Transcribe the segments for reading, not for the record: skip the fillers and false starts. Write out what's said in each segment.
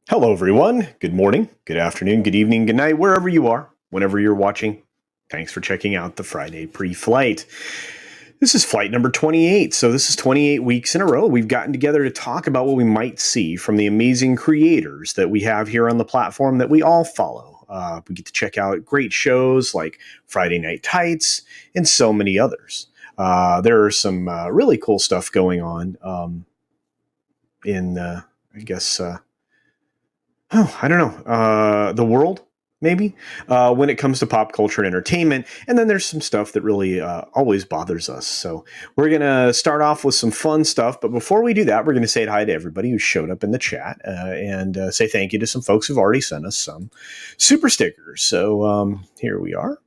Hello, everyone. Good morning, good afternoon, good evening, good night, wherever you are, whenever you're watching. Thanks for checking out the Friday pre-flight. This is flight number 28, so this is 28 weeks in a row. We've gotten together to talk about what we might see from the amazing creators that we have here on the platform that we all follow. We get to check out great shows like Friday Night Tights and so many others. There are some really cool stuff going on I guess, I don't know, the world, maybe, when it comes to pop culture and entertainment. And then there's some stuff that really always bothers us. So we're going to start off with some fun stuff. But before we do that, we're going to say hi to everybody who showed up in the chat and say thank you to some folks who've already sent us some super stickers. So here we are.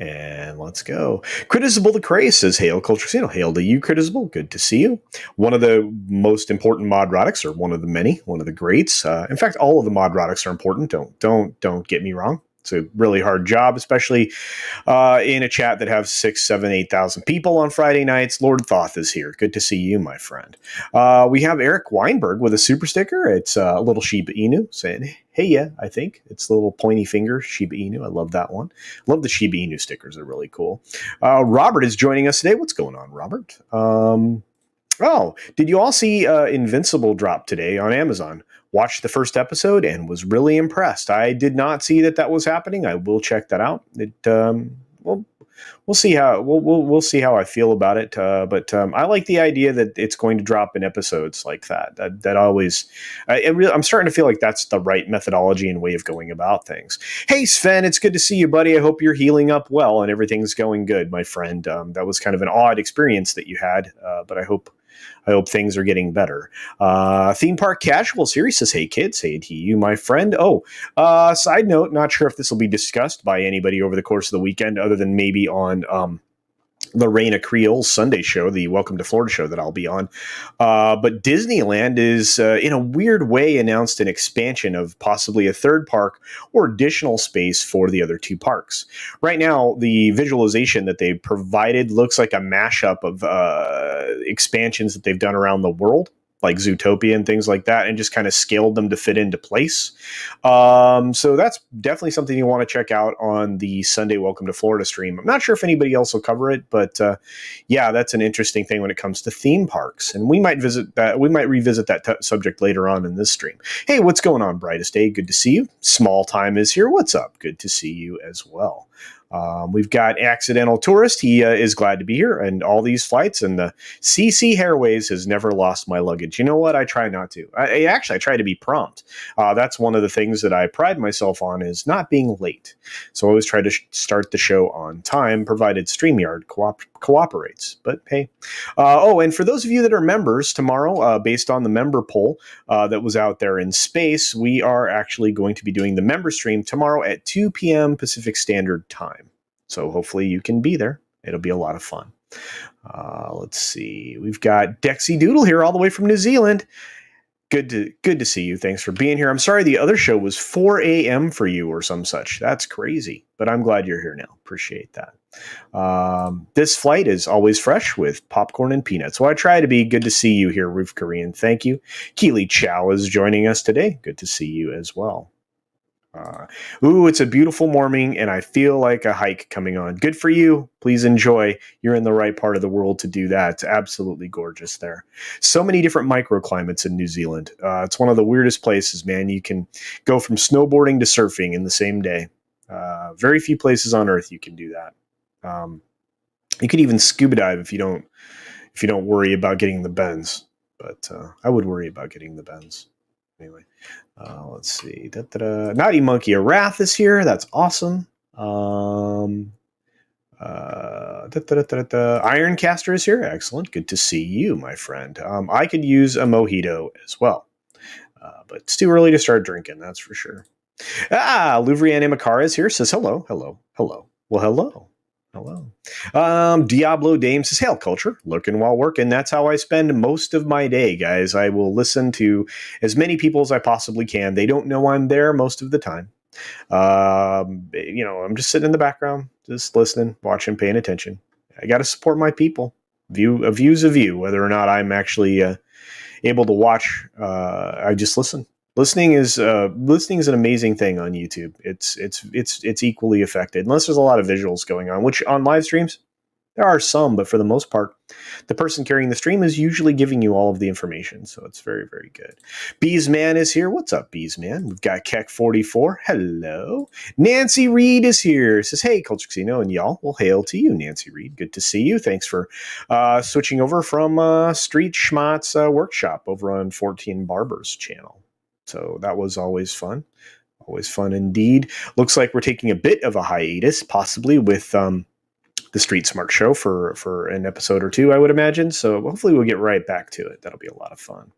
And let's go. Critizable the Craze says, hail CultureCasino. Hail to you, Critizable. Good to see you. One of the most important mod products, or one of the many, one of the greats. In fact, all of the mod products are important. Don't get me wrong. It's a really hard job, especially in a chat that has 6, 7, 8,000 people on Friday nights. Lord Thoth is here. Good to see you, my friend. We have Eric Weinberg with a super sticker. It's a little Shiba Inu saying, hey, yeah, I think. It's the little pointy finger Shiba Inu. I love that one. Love the Shiba Inu stickers. They're really cool. Robert is joining us today. What's going on, Robert? Oh, did you all see Invincible drop today on Amazon? Watched the first episode and was really impressed. I did not see that was happening. I will check that out. We'll see how we'll see how I feel about it. But I like the idea that it's going to drop in episodes like that. That always, I'm starting to feel like that's the right methodology and way of going about things. Hey Sven, it's good to see you, buddy. I hope you're healing up well and everything's going good, my friend. That was kind of an odd experience that you had, but I hope things are getting better. Theme Park Casual Series says, hey kids, hey to you, my friend. Side note, not sure if this will be discussed by anybody over the course of the weekend other than maybe on the Raina Creole Sunday show, the Welcome to Florida show that I'll be on. But Disneyland is, in a weird way, announced an expansion of possibly a third park or additional space for the other two parks. Right now, the visualization that they provided looks like a mashup of expansions that they've done around the world, like Zootopia and things like that, and just kind of scaled them to fit into place. So that's definitely something you want to check out on the Sunday Welcome to Florida stream. I'm not sure if anybody else will cover it, but yeah, that's an interesting thing when it comes to theme parks. And we might visit that. We might revisit that subject later on in this stream. Hey, what's going on, Brightest Day? Good to see you. Small Time is here. What's up? Good to see you as well. We've got Accidental Tourist. He is glad to be here and all these flights. And the CC Airways has never lost my luggage. You know what? I try not to. I try to be prompt. That's one of the things that I pride myself on is not being late. So I always try to start the show on time, provided StreamYard cooperates. But hey. And for those of you that are members, tomorrow, based on the member poll that was out there in space, we are actually going to be doing the member stream tomorrow at 2 p.m. Pacific Standard Time. So hopefully you can be there. It'll be a lot of fun. Let's see. We've got Dexy Doodle here all the way from New Zealand. Good to see you. Thanks for being here. I'm sorry the other show was 4 a.m. for you or some such. That's crazy. But I'm glad you're here now. Appreciate that. This flight is always fresh with popcorn and peanuts. So I try to be. Good to see you here, Roof Korean. Thank you. Keely Chow is joining us today. Good to see you as well. It's a beautiful morning and I feel like a hike coming on. Good for you. Please enjoy. You're in the right part of the world to do that. It's absolutely gorgeous there. So many different microclimates in New Zealand. It's one of the weirdest places, man. You can go from snowboarding to surfing in the same day. Very few places on earth you can do that. You could even scuba dive if you don't worry about getting the bends. But I would worry about getting the bends. Anyway, let's see. Naughty Monkey Arath is here. That's awesome. Ironcaster is here. Excellent. Good to see you, my friend. I could use a mojito as well. But it's too early to start drinking, that's for sure. Louvrian Imakara is here. Says hello. Well, hello. Diablo Dame says, hail culture, lurking while working. That's how I spend most of my day, guys. I will listen to as many people as I possibly can. They don't know I'm there most of the time. I'm just sitting in the background, just listening, watching, paying attention. I got to support my people. A view's a view, whether or not I'm actually able to watch, I just listen. Listening is an amazing thing on YouTube. It's equally affected unless there's a lot of visuals going on, which on live streams there are some, but for the most part, the person carrying the stream is usually giving you all of the information. So it's very, very good. Bees Man is here. What's up, Bees Man? We've got Keck44. Hello. Nancy Reed is here. Says, hey, Culture Casino and y'all. Well, hail to you, Nancy Reed. Good to see you. Thanks for switching over from Street Schmat's workshop over on 14 Barber's channel. So that was always fun. Always fun indeed. Looks like we're taking a bit of a hiatus, possibly with the Street Smart Show for an episode or two, I would imagine. So hopefully we'll get right back to it. That'll be a lot of fun.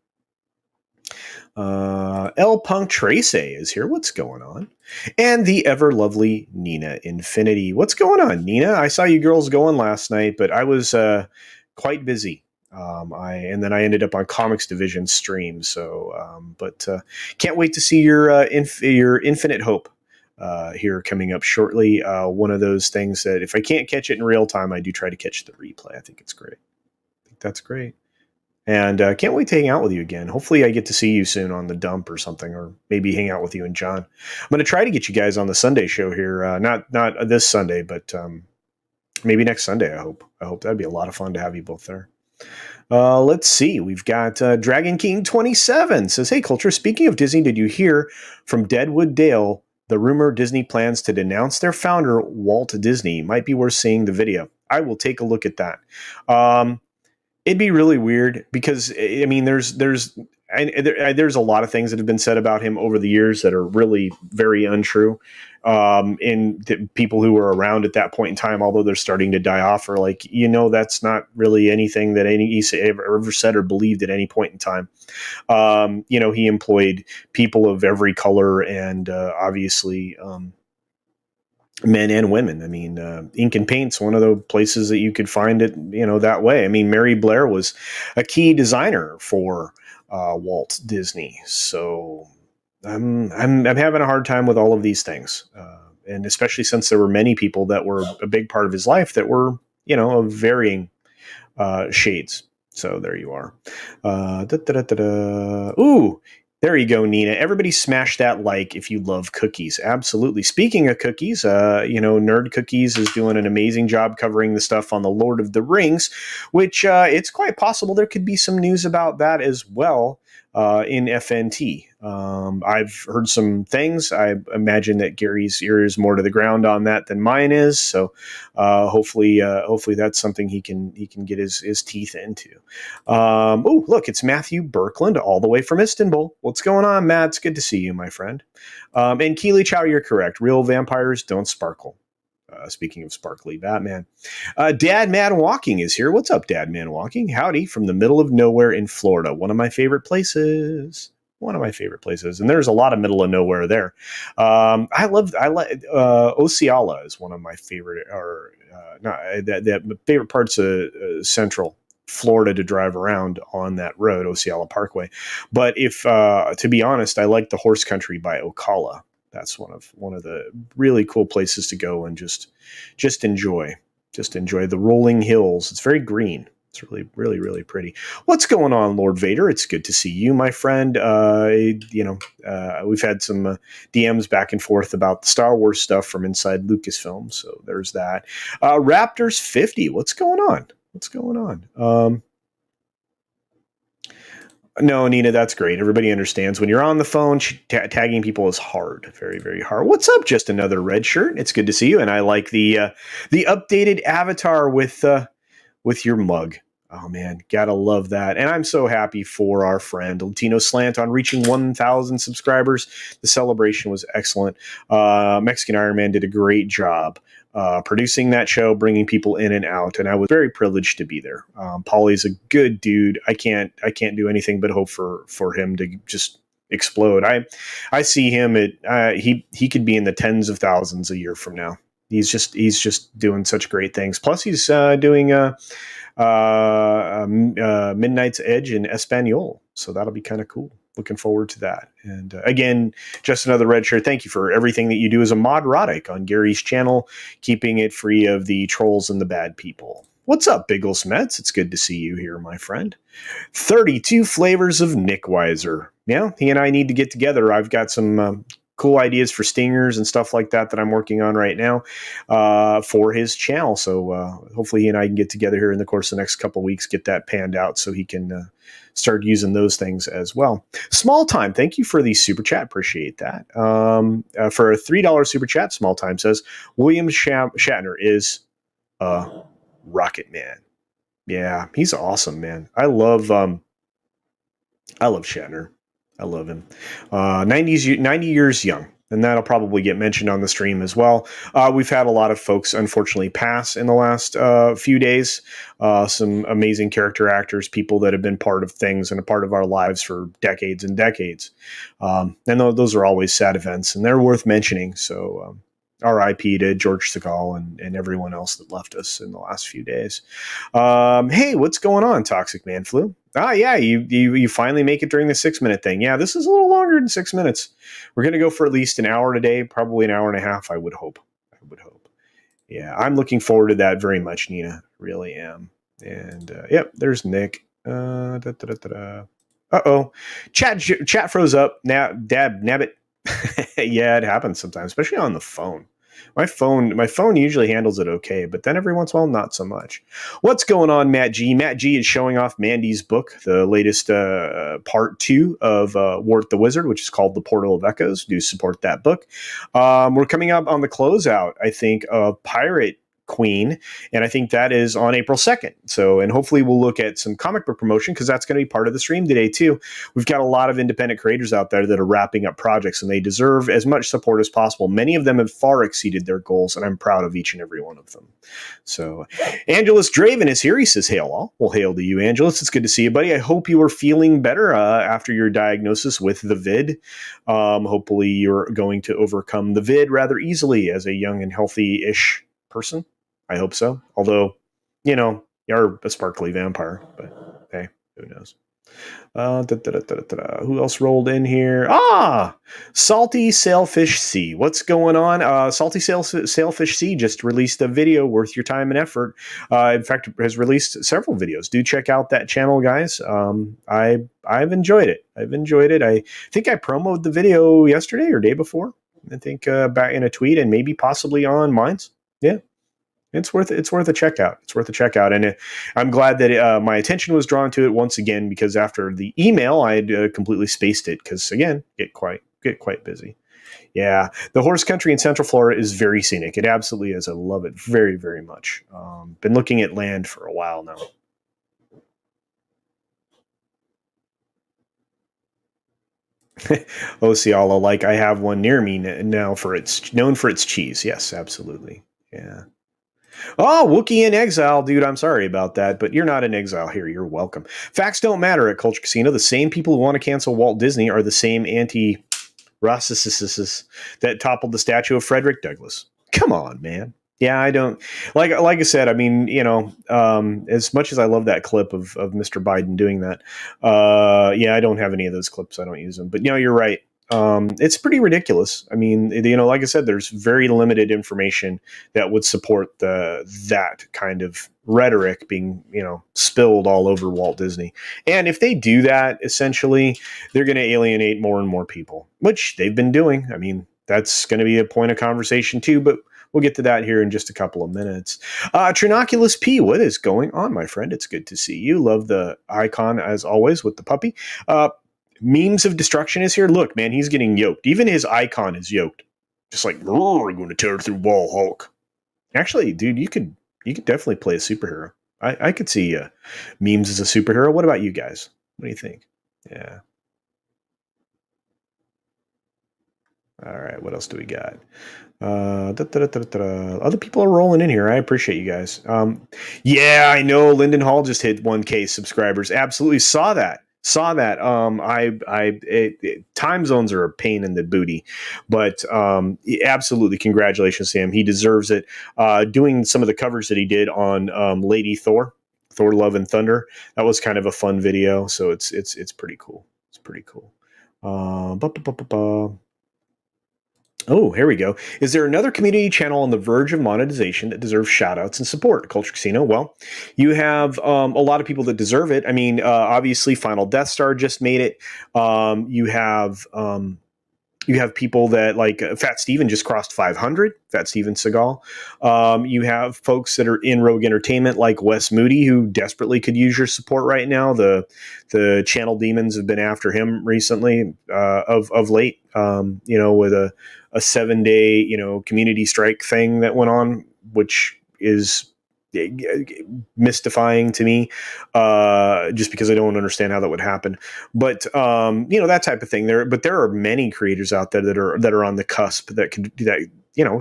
L Punk Trace is here. What's going on? And the ever lovely Nina Infinity. What's going on, Nina? I saw you girls going last night, but I was quite busy. And then I ended up on Comics Division stream. So, but can't wait to see your Infinite Hope here coming up shortly. One of those things that if I can't catch it in real time, I do try to catch the replay. I think it's great. I think that's great. And can't wait to hang out with you again. Hopefully I get to see you soon on the dump or something, or maybe hang out with you and John. I'm going to try to get you guys on the Sunday show here. Not this Sunday, but maybe next Sunday, I hope. That'd be a lot of fun to have you both there. Let's see. We've got Dragon King 27 says, hey, Culture, speaking of Disney, did you hear from Deadwood Dale the rumor Disney plans to denounce their founder, Walt Disney? Might be worth seeing the video. I will take a look at that. It'd be really weird because, I mean, there's a lot of things that have been said about him over the years that are really very untrue. And the people who were around at that point in time, although they're starting to die off, are like, that's not really anything that he ever said or believed at any point in time. He employed people of every color and obviously men and women. I mean, Ink and Paint's one of the places that you could find it, that way. I mean, Mary Blair was a key designer for Walt Disney. So I'm having a hard time with all of these things. And especially since there were many people that were a big part of his life that were, of varying shades. So there you are. Ooh, there you go, Nina. Everybody smash that like if you love cookies. Absolutely. Speaking of cookies, Nerd Cookies is doing an amazing job covering the stuff on the Lord of the Rings, which it's quite possible there could be some news about that as well in FNT. I've heard some things. I imagine that Gary's ear is more to the ground on that than mine is. So hopefully that's something he can get his teeth into. Oh, look, it's Matthew Birkland all the way from Istanbul. What's going on, Matt? It's good to see you, my friend. And Keely Chow, you're correct. Real vampires don't sparkle. Speaking of sparkly Batman. Dad Man Walking is here. What's up, Dad Man Walking? Howdy from the middle of nowhere in Florida. One of my favorite places. And there's a lot of middle of nowhere there. I like Osceola is one of my favorite, that favorite parts of Central Florida to drive around on that road, Osceola Parkway. But if to be honest, I like the horse country by Ocala. That's one of the really cool places to go and just enjoy the rolling hills. It's very green. It's really, really, really pretty. What's going on, Lord Vader? It's good to see you, my friend. We've had some DMs back and forth about the Star Wars stuff from inside Lucasfilm. So there's that. Raptors 50. What's going on? No, Nina, that's great. Everybody understands when you're on the phone, tagging people is hard, very, very hard. What's up? Just another red shirt. It's good to see you, and I like the updated avatar with your mug. Oh man, gotta love that. And I'm so happy for our friend Latino Slant on reaching 1,000 subscribers. The celebration was excellent. Mexican Iron Man did a great job producing that show, bringing people in and out, and I was very privileged to be there. Paulie's a good dude. I can't do anything but hope for him to just explode. I see him at he could be in the tens of thousands a year from now. He's just doing such great things. Plus, he's doing Midnight's Edge in Espanol, so that'll be kind of cool. Looking forward to that. And again, just another red shirt. Thank you for everything that you do as a modrotic on Gary's channel, keeping it free of the trolls and the bad people. What's up, Biggles Mets? It's good to see you here, my friend. 32 flavors of Nick Weiser. Yeah, he and I need to get together. I've got some cool ideas for stingers and stuff like that I'm working on right now for his channel. So hopefully he and I can get together here in the course of the next couple of weeks, get that panned out so he can start using those things as well. Small Time, thank you for the super chat. Appreciate that. For a $3 super chat, Small Time says, William Shatner is a Rocket Man. Yeah, he's awesome, man. I love Shatner. I love him. 90 years young, and that'll probably get mentioned on the stream as well. We've had a lot of folks, unfortunately, pass in the last few days. Some amazing character actors, people that have been part of things and a part of our lives for decades and decades. And those are always sad events, and they're worth mentioning. So RIP to George Segal and everyone else that left us in the last few days. Hey, what's going on, Toxic Man Flu? Yeah, you finally make it during the 6 minute thing. Yeah, this is a little longer than 6 minutes. We're gonna go for at least an hour today, probably an hour and a half. I would hope. Yeah, I'm looking forward to that very much, Nina. Really am. And yep, there's Nick. Uh-oh, chat froze up. Now, dab nabbit. Yeah, it happens sometimes, especially on the phone. My phone usually handles it okay, but then every once in a while, not so much. What's going on, Matt G? Matt G is showing off Mandy's book, the latest part 2 of Wart the Wizard, which is called The Portal of Echoes. Do support that book. We're coming up on the closeout, I think, of Pirate Queen, and I think that is on April 2nd. So, and hopefully we'll look at some comic book promotion because that's going to be part of the stream today too. We've got a lot of independent creators out there that are wrapping up projects, and they deserve as much support as possible. Many of them have far exceeded their goals, and I'm proud of each and every one of them. So, Angelus Draven is here. He says, hail all. Well, hail to you, Angelus. It's good to see you, buddy. I hope you are feeling better after your diagnosis with the vid. Hopefully you're going to overcome the vid rather easily as a young and healthy-ish person. I hope so. Although, you're a sparkly vampire, but hey, who knows? Who else rolled in here? Salty Sailfish Sea. What's going on? Salty Sailfish Sea just released a video worth your time and effort. In fact, has released several videos. Do check out that channel, guys. I've enjoyed it. I think I promoted the video yesterday or day before. I think back in a tweet and maybe possibly on Minds. Yeah. It's worth a checkout. And I'm glad that my attention was drawn to it once again, because after the email, I had completely spaced it because, again, get quite busy. Yeah, the horse country in Central Florida is very scenic. It absolutely is. I love it very, very much. Been looking at land for a while now. Osceola, like I have one near me now known for its cheese. Yes, absolutely. Yeah. Oh, Wookiee in exile, dude. I'm sorry about that, but you're not in exile here. You're welcome. Facts don't matter at Culture Casino. The same people who want to cancel Walt Disney are the same anti-racists that toppled the statue of Frederick Douglass. Come on, man. Yeah, I don't like I said. I mean, as much as I love that clip of Mr. Biden doing that, I don't have any of those clips. I don't use them. But you're right. It's pretty ridiculous. I mean, like I said, there's very limited information that would support that kind of rhetoric being, spilled all over Walt Disney. And if they do that, essentially, they're going to alienate more and more people, which they've been doing. I mean, that's going to be a point of conversation too, but we'll get to that here in just a couple of minutes. Trinoculus P, what is going on, my friend? It's good to see you. Love the icon as always with the puppy. Memes of Destruction is here. Look, man, he's getting yoked. Even his icon is yoked. Just like, we're going to tear through Wall Hulk. Actually, dude, you could definitely play a superhero. I could see memes as a superhero. What about you guys? What do you think? Yeah. All right, what else do we got? Other people are rolling in here. I appreciate you guys. Yeah, I know. Lyndon Hall just hit 1K subscribers. Absolutely saw that. Time zones are a pain in the booty, but absolutely congratulations to him. He deserves it. Doing some of the covers that he did on Lady Thor, Love and Thunder. That was kind of a fun video. So it's pretty cool. It's pretty cool. Oh, here we go. Is there another community channel on the verge of monetization that deserves shout outs and support? Culture Casino. Well, you have a lot of people that deserve it. I mean, obviously, Final Death Star just made it. You have people that like Fat Steven just crossed 500. Fat Steven Seagal. You have folks that are in Rogue Entertainment like Wes Moody, who desperately could use your support right now. The channel demons have been after him recently, of late. With a 7 day community strike thing that went on, which is mystifying to me, just because I don't understand how that would happen. But that type of thing. There are many creators out there that are on the cusp that could do that.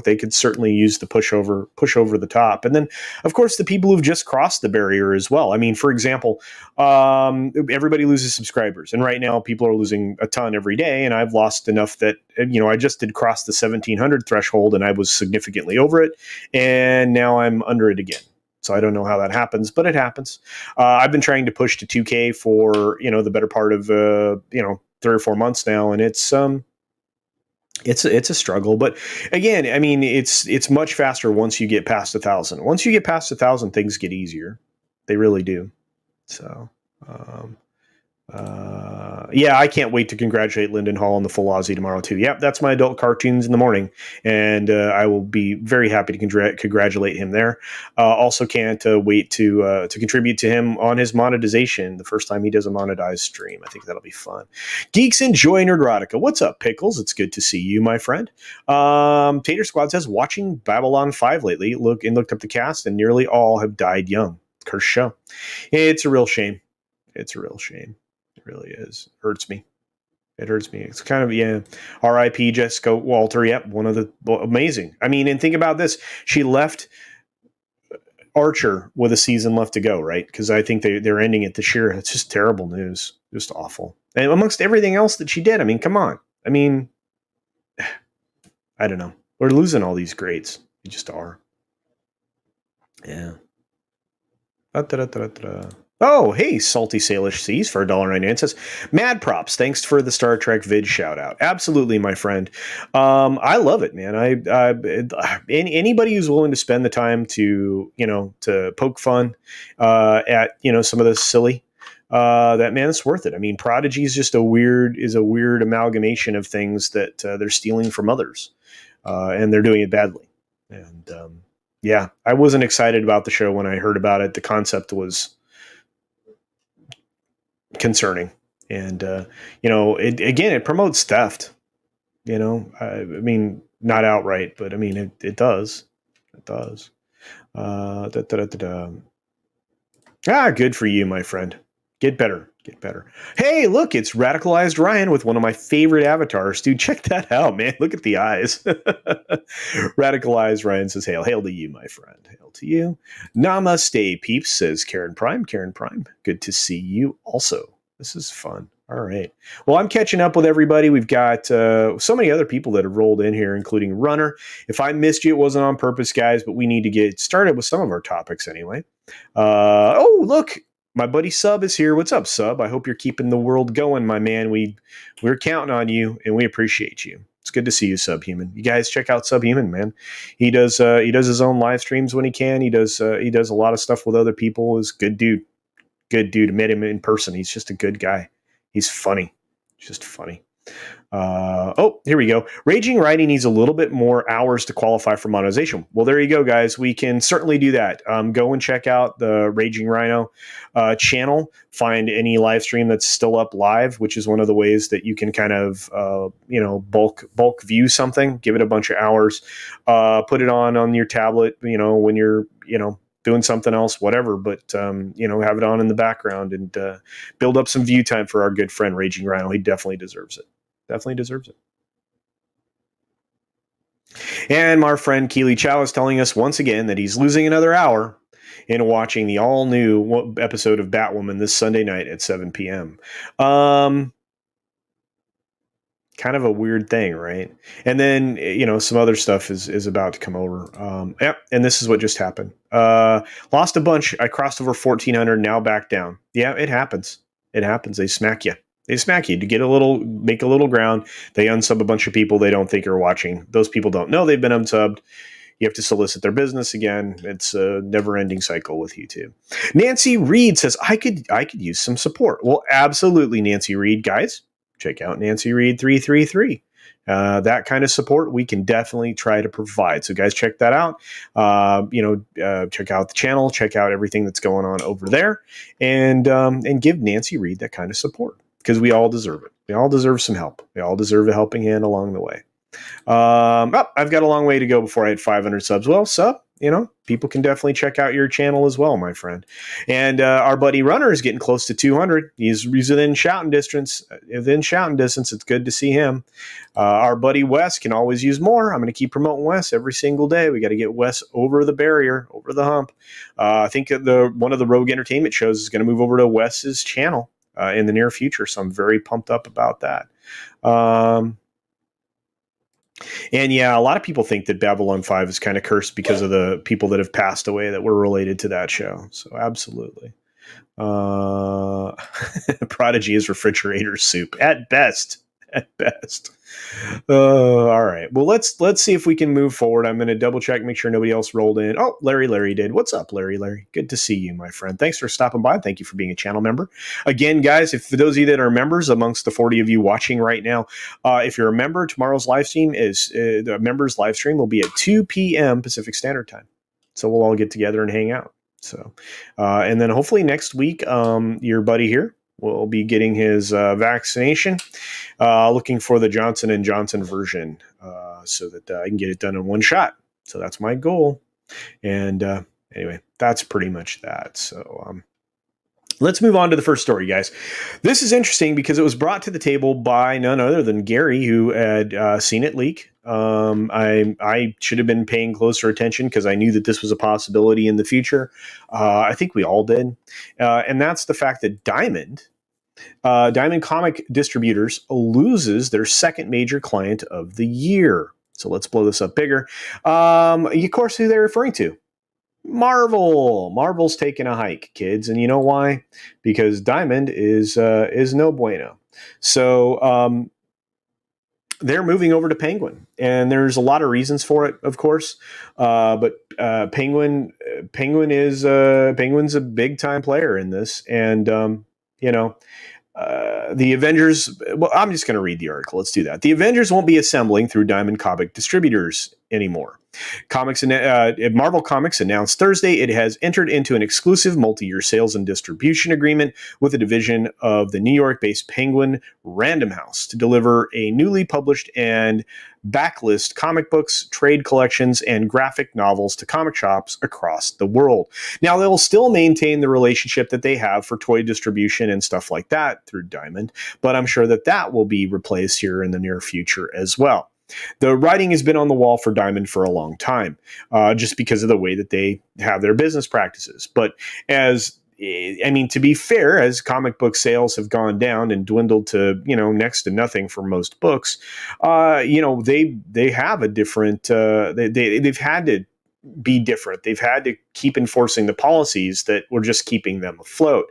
They could certainly use the push over the top. And then, of course, the people who've just crossed the barrier as well. I mean, for example, everybody loses subscribers, and right now people are losing a ton every day. And I've lost enough that I just did cross the 1,700 threshold, and I was significantly over it, and now I'm under it again. So I don't know how that happens, but it happens. I've been trying to push to 2K for the better part of 3 or 4 months now, and it's a struggle. But again, I mean, it's much faster once you get past 1,000. Once you get past 1,000, things get easier. They really do. So. Yeah, I can't wait to congratulate Lyndon Hall on the full Aussie tomorrow too. Yep, that's my adult cartoons in the morning, and I will be very happy to congratulate him there. Also, can't wait to contribute to him on his monetization the first time he does a monetized stream. I think that'll be fun. Geeks enjoy Nerdotica. What's up, Pickles? It's good to see you, my friend. Tater Squad says watching Babylon 5 lately. Looked up the cast, and nearly all have died young. Cursed show. It's a real shame. It's a real shame. It really is. Hurts me. It hurts me. It's kind of, yeah. R.I.P. Jessica Walter. Yep. One of the amazing. I mean, and think about this. She left Archer with a season left to go, right? Because I think they're ending it this year. It's just terrible news. Just awful. And amongst everything else that she did, I mean, come on. I mean, I don't know. We're losing all these greats. We just are. Yeah. Da-da-da-da-da. Oh, hey, Salty Salish Seas for $1.99 says, Mad Props, thanks for the Star Trek vid shout out. Absolutely, my friend. I love it, man. Anybody who's willing to spend the time to poke fun at some of this silly, that man, it's worth it. I mean, Prodigy is just a weird amalgamation of things that they're stealing from others, and they're doing it badly. And yeah, I wasn't excited about the show when I heard about it. The concept was concerning, and it promotes theft. I mean, not outright, but I mean it does. It does. Da, da, da, da, da. Good for you, my friend. Get better. Hey, look, it's Radicalized Ryan with one of my favorite avatars. Dude, check that out, man. Look at the eyes. Radicalized Ryan says, hail to you, my friend. Hail to you. Namaste, peeps, says Karen Prime. Good to see you also. This is fun. All right. Well, I'm catching up with everybody. We've got so many other people that have rolled in here, including Runner. If I missed you, it wasn't on purpose, guys, but we need to get started with some of our topics anyway. Look. My buddy Sub is here. What's up, Sub? I hope you're keeping the world going, my man. We're counting on you, and we appreciate you. It's good to see you, Subhuman. You guys check out Subhuman, man. He does his own live streams when he can. He does a lot of stuff with other people. He's a good dude. Good dude. I met him in person. He's just a good guy. He's funny. Just funny. Here we go. Raging Writing needs a little bit more hours to qualify for monetization. Well, there you go, guys. We can certainly do that. Go and check out the Raging Rhino channel. Find any live stream that's still up live, which is one of the ways that you can kind of bulk view something. Give it a bunch of hours. Put it on your tablet. When you're doing something else, whatever, but have it on in the background and build up some view time for our good friend Raging Rhino. He definitely deserves it. And my friend Keely Chow is telling us once again that he's losing another hour in watching the all-new episode of Batwoman this Sunday night at 7 p.m. Kind of a weird thing, right? And then, some other stuff is about to come over. And this is what just happened. Lost a bunch. I crossed over 1,400, now back down. Yeah, it happens. They smack you. They smack you to get a little, make a little ground. They unsub a bunch of people they don't think are watching. Those people don't know they've been unsubbed. You have to solicit their business again. It's a never-ending cycle with YouTube. Nancy Reed says, I could use some support. Well, absolutely, Nancy Reed. Guys, check out Nancy Reed 333. That kind of support we can definitely try to provide. So, guys, check that out. Check out the channel, check out everything that's going on over there, and give Nancy Reed that kind of support because we all deserve it. We all deserve some help. We all deserve a helping hand along the way. I've got a long way to go before I hit 500 subs. Well, people can definitely check out your channel as well, my friend. And our buddy Runner is getting close to 200. He's within shouting distance. It's good to see him. Our buddy Wes can always use more. I'm going to keep promoting Wes every single day. We got to get Wes over the barrier, over the hump. I think one of the Rogue Entertainment shows is going to move over to Wes's channel in the near future. So I'm very pumped up about that. And yeah, a lot of people think that Babylon 5 is kind of cursed because of the people that have passed away that were related to that show. So absolutely. Prodigy is refrigerator soup at best. At best. All right. Well, let's see if we can move forward. I'm going to double check, make sure nobody else rolled in. Oh, Larry did. What's up, Larry? Good to see you, my friend. Thanks for stopping by. Thank you for being a channel member. Again, guys, for those of you that are members, amongst the 40 of you watching right now, if you're a member, tomorrow's live stream is the members live stream will be at 2 p.m. Pacific Standard Time. So we'll all get together and hang out. So, and then hopefully next week, your buddy here will be getting his vaccination. Looking for the Johnson & Johnson version so that I can get it done in one shot. So that's my goal. And anyway, that's pretty much that. So let's move on to the first story, guys. This is interesting because it was brought to the table by none other than Gary, who had seen it leak. I should have been paying closer attention because I knew that this was a possibility in the future. I think we all did. And that's the fact that Diamond Comic Distributors loses their second major client of the year. So let's blow this up bigger. Of course, who they're referring to? Marvel. Marvel's taking a hike, kids, and you know why? Because Diamond is no bueno. So they're moving over to Penguin, and there's a lot of reasons for it, of course. But Penguin's a big time player in this, and the Avengers. Well, I'm just going to read the article. Let's do that. The Avengers won't be assembling through Diamond Comic Distributors anymore. Marvel Comics announced Thursday it has entered into an exclusive multi-year sales and distribution agreement with a division of the New York-based Penguin Random House to deliver a newly published and backlist comic books, trade collections, and graphic novels to comic shops across the world. Now, they'll still maintain the relationship that they have for toy distribution and stuff like that through Diamond, but I'm sure that will be replaced here in the near future as well. The writing has been on the wall for Diamond for a long time, just because of the way that they have their business practices. But to be fair, as comic book sales have gone down and dwindled to, next to nothing for most books, they have a different, they've had to be different. They've had to keep enforcing the policies that were just keeping them afloat.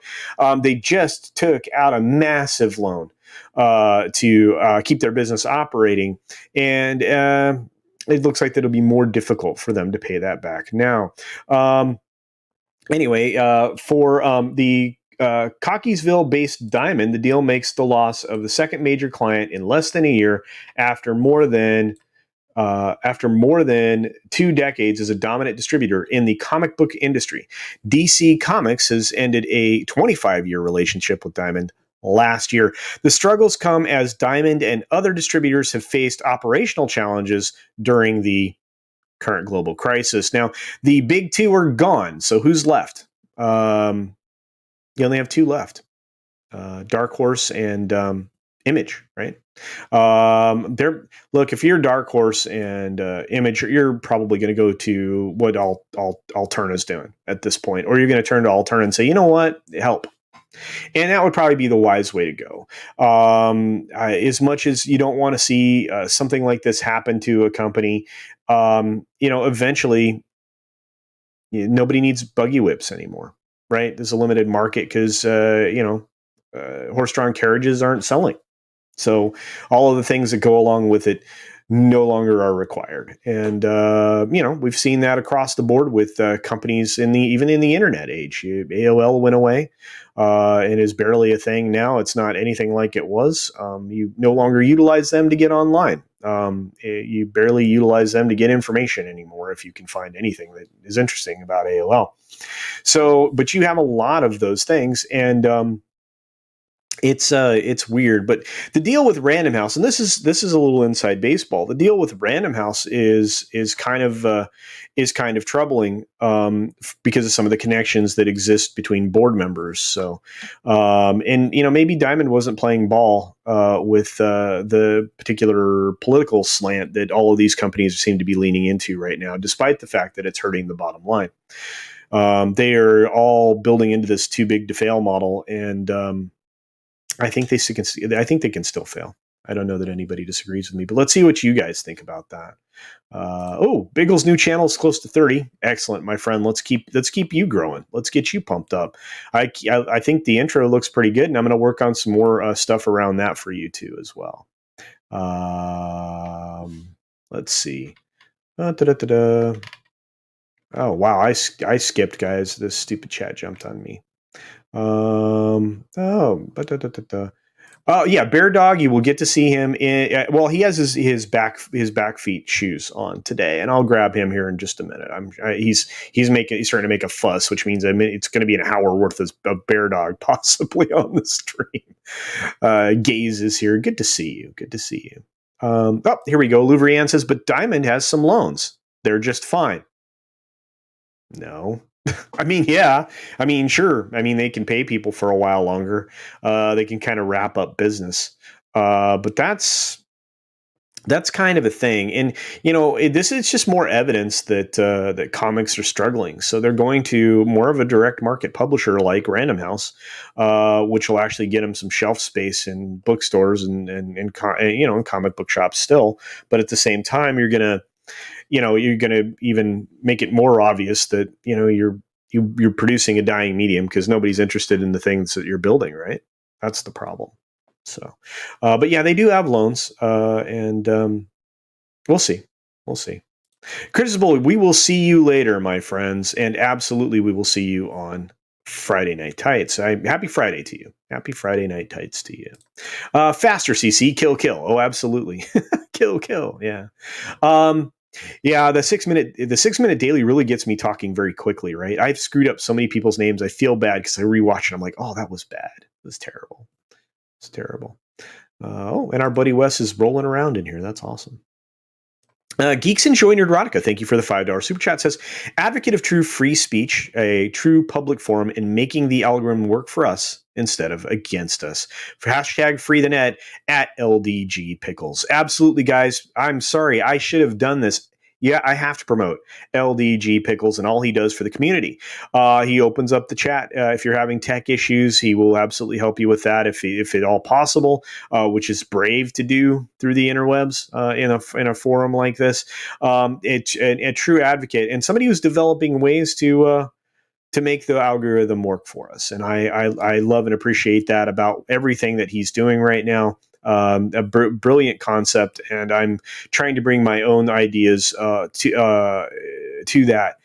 They just took out a massive loan to keep their business operating. And it looks like it'll be more difficult for them to pay that back now. Anyway, for the Cockeysville-based Diamond, the deal makes the loss of the second major client in less than a year after more than 2 decades as a dominant distributor in the comic book industry. DC Comics has ended a 25-year relationship with Diamond last year. The struggles come as Diamond and other distributors have faced operational challenges during the current global crisis. Now, the big two are gone, so who's left? You only have two left. Dark Horse and Image, right? If you're Dark Horse and Image, you're probably going to go to what Alterna's doing at this point, or you're going to turn to Alterna and say, you know what, help. And that would probably be the wise way to go. As much as you don't want to see something like this happen to a company, eventually nobody needs buggy whips anymore, right? There's a limited market because, horse-drawn carriages aren't selling. So all of the things that go along with it no longer are required. And, we've seen that across the board with companies even in the internet age. AOL went away and is barely a thing now. It's not anything like it was. You no longer utilize them to get online. You barely utilize them to get information anymore if you can find anything that is interesting about AOL. So, but you have a lot of those things, and it's weird. But the deal with Random House, and this is a little inside baseball. The deal with Random House is kind of troubling because of some of the connections that exist between board members. So, and maybe Diamond wasn't playing ball with the particular political slant that all of these companies seem to be leaning into right now, despite the fact that it's hurting the bottom line. They are all building into this too big to fail model, and I think they can still fail. I don't know that anybody disagrees with me, but let's see what you guys think about that. Biggle's new channel is close to 30. Excellent, my friend. Let's keep you growing. Let's get you pumped up. I think the intro looks pretty good, and I'm going to work on some more stuff around that for you too as well. Let's see. Oh wow, I skipped, guys. This stupid chat jumped on me. Oh yeah, Bear Dog. You will get to see him in. Well, he has his back feet shoes on today, and I'll grab him here in just a minute. He's starting to make a fuss, which means it's going to be an hour worth of Bear Dog possibly on the stream. Gaze is here. Good to see you. Good to see you. Here we go. Louvrian says, but Diamond has some loans. They're just fine. No. I mean, yeah. I mean, sure. I mean, they can pay people for a while longer. They can kind of wrap up business. But that's kind of a thing. And, this is just more evidence that comics are struggling. So they're going to more of a direct market publisher like Random House, which will actually get them some shelf space in bookstores and in comic book shops still. But at the same time, you're going to even make it more obvious that, you're producing a dying medium because nobody's interested in the things that you're building, right? That's the problem. So, but yeah, they do have loans, and we'll see. We'll see. Criticism, we will see you later, my friends, and absolutely we will see you on Friday Night Tights. Happy Friday to you. Happy Friday Night Tights to you. Faster, CC, kill. Oh, absolutely. kill. Yeah. Yeah, the 6 minute daily really gets me talking very quickly, right? I've screwed up so many people's names. I feel bad because I rewatch it. I'm like, oh, that was bad. It was terrible. It's terrible. And our buddy Wes is rolling around in here. That's awesome. Geeks Enjoy Nerdrotica, thank you for the $5 super chat. Says, advocate of true free speech, a true public forum, and making the algorithm work for us instead of against us. For hashtag free the net at LDG Pickles. Absolutely, guys. I'm sorry. I should have done this. Yeah, I have to promote LDG Pickles and all he does for the community. He opens up the chat. If you're having tech issues, he will absolutely help you with that if at all possible, which is brave to do through the interwebs in a forum like this. It's a true advocate and somebody who's developing ways to make the algorithm work for us. And I love and appreciate that about everything that he's doing right now. A brilliant concept, and I'm trying to bring my own ideas to that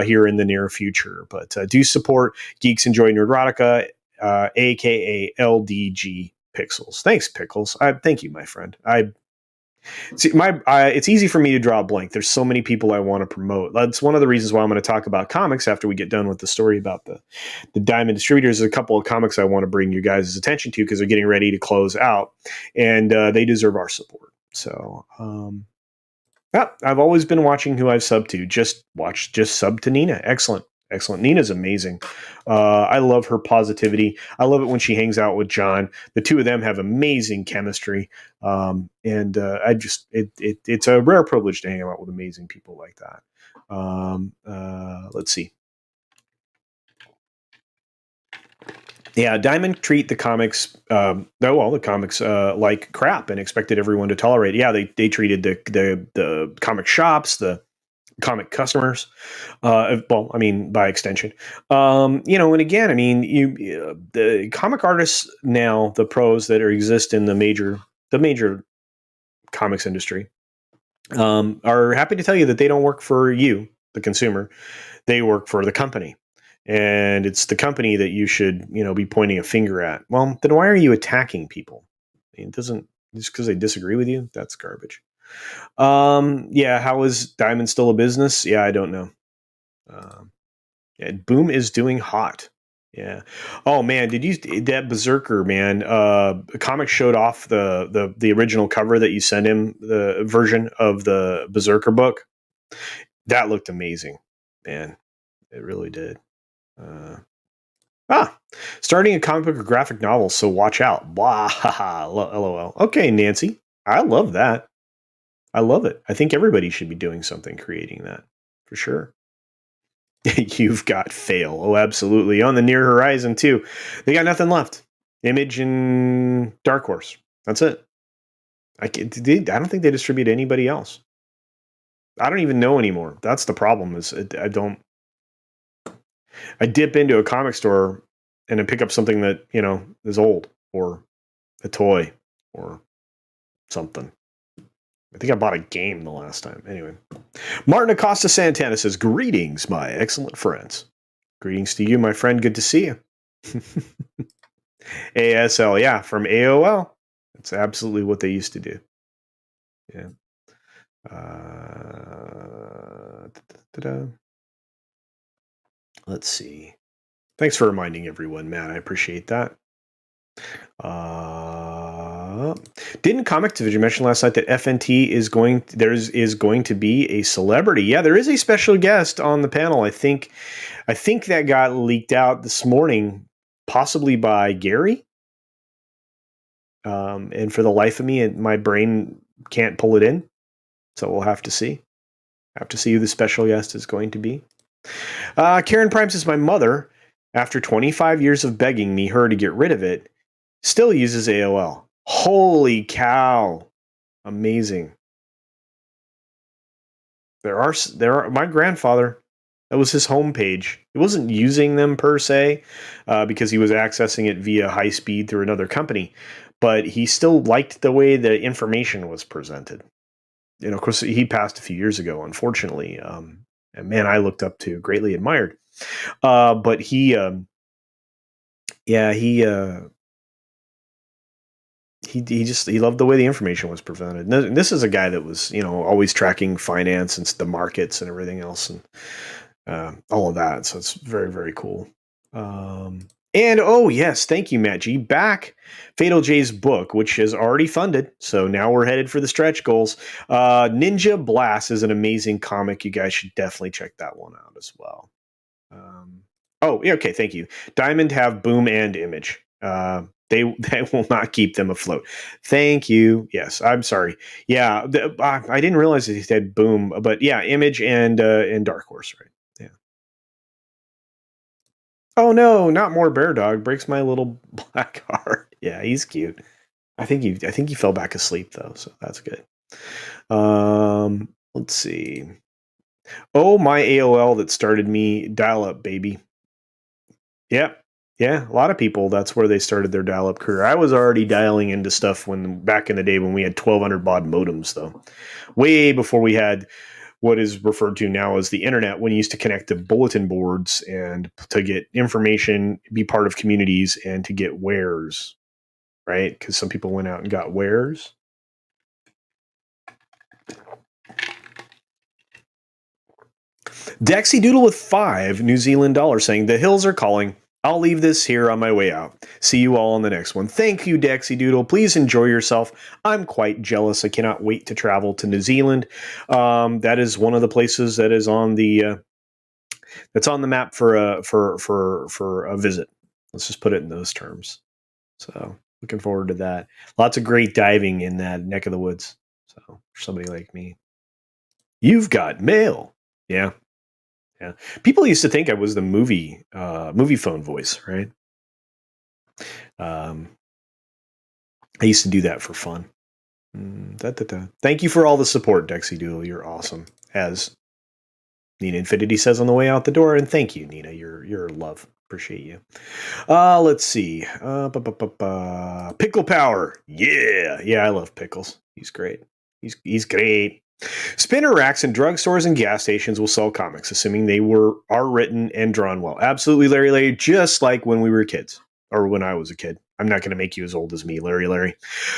here in the near future. But do support Geeks Enjoy Nerdrotica, aka LDG Pixels. Thanks, Pickles. Thank you, my friend. It's easy for me to draw a blank. There's so many people I want to promote. That's one of the reasons why I'm going to talk about comics after we get done with the story about the Diamond distributors. There's a couple of comics I want to bring you guys' attention to because they're getting ready to close out, and they deserve our support. So, I've always been watching who I've subbed to. Just sub to Nina. Excellent. Nina's amazing. I love her positivity. I love it when she hangs out with John. The two of them have amazing chemistry. It's a rare privilege to hang out with amazing people like that. Let's see. Yeah, Diamond treat the comics, the comics like crap and expected everyone to tolerate it. Yeah, they treated the comic shops, the comic customers. Well, I mean, by extension, and again, I mean, the comic artists now, the pros that exist in the major comics industry, are happy to tell you that they don't work for you, the consumer. They work for the company, and it's the company that you should, be pointing a finger at. Well, then why are you attacking people? I mean, it doesn't just because they disagree with you. That's garbage. Yeah, how is Diamond still a business? Yeah, I don't know. Um, yeah, Boom is doing hot. Yeah. Oh man, did you that Berserker man? Comic showed off the original cover that you sent him, the version of the Berserker book. That looked amazing, man. It really did. Uh, ah, starting a comic book or graphic novel, so watch out. Blah, haha, lol. Okay, Nancy, I love that. I love it. I think everybody should be doing something creating that for sure. You've got fail. Oh, absolutely. On the near horizon, too. They got nothing left. Image and Dark Horse. That's it. I don't think they distribute anybody else. I don't even know anymore. That's the problem. I don't. I dip into a comic store and I pick up something that is old or a toy or something. I think I bought a game the last time. Anyway, Martin Acosta Santana says, "Greetings, my excellent friends. Greetings to you, my friend. Good to see you." ASL, yeah, from AOL. That's absolutely what they used to do. Yeah. Let's see. Thanks for reminding everyone, Matt. I appreciate that. Uh, didn't Comic Division mention last night that FNT is going to be a celebrity? Yeah, there is a special guest on the panel. I think that got leaked out this morning, possibly by Gary. And for the life of me, my brain can't pull it in. So we'll have to see. Have to see who the special guest is going to be. Karen Prime says, my mother, after 25 years of begging her to get rid of it, still uses AOL. Holy cow. Amazing. My grandfather, that was his homepage. He wasn't using them per se, because he was accessing it via high speed through another company, but he still liked the way the information was presented. Of course, he passed a few years ago, unfortunately. And man, I looked up to, greatly admired. But yeah, he loved the way the information was presented. And this is a guy that was, always tracking finance and the markets and everything else, and all of that. So it's very, very cool. And oh yes, thank you, Matt G. Back Fatal J's book, which is already funded. So now we're headed for the stretch goals. Ninja Blast is an amazing comic. You guys should definitely check that one out as well. Oh, yeah, okay, thank you. Diamond have Boom and Image. They will not keep them afloat. Thank you. Yes, I'm sorry. Yeah, I didn't realize that he said Boom, but yeah, Image and Dark Horse, right? Yeah. Oh no, not more bear dog. Breaks my little black heart. Yeah, he's cute. I think he fell back asleep though, so that's good. Let's see. Oh, my AOL that started me dial up, baby. Yep. Yeah, a lot of people, that's where they started their dial-up career. I was already dialing into stuff back in the day when we had 1200 baud modems, though. Way before we had what is referred to now as the internet, when you used to connect to bulletin boards and to get information, be part of communities, and to get wares, right? Because some people went out and got wares. Dexy Doodle with 5 New Zealand dollars saying, the hills are calling. I'll leave this here on my way out. See you all on the next one. Thank you, Dexy Doodle. Please enjoy yourself. I'm quite jealous. I cannot wait to travel to New Zealand. That is one of the places that is on the that's on the map for a visit. Let's just put it in those terms. So looking forward to that. Lots of great diving in that neck of the woods. So for somebody like me, you've got mail. Yeah. Yeah. People used to think I was the movie phone voice, right? I used to do that for fun. Da, da, da. Thank you for all the support, Dexy Doodle. You're awesome, as Nina Infinity says on the way out the door, and thank you, Nina. You're a love. Appreciate you. Let's see. Pickle Power. Yeah, I love Pickles. He's great. He's great. Spinner racks in drugstores and gas stations will sell comics, assuming they are written and drawn well. Absolutely, Larry, just like when we were kids, or when I was a kid. I'm not going to make you as old as me, Larry.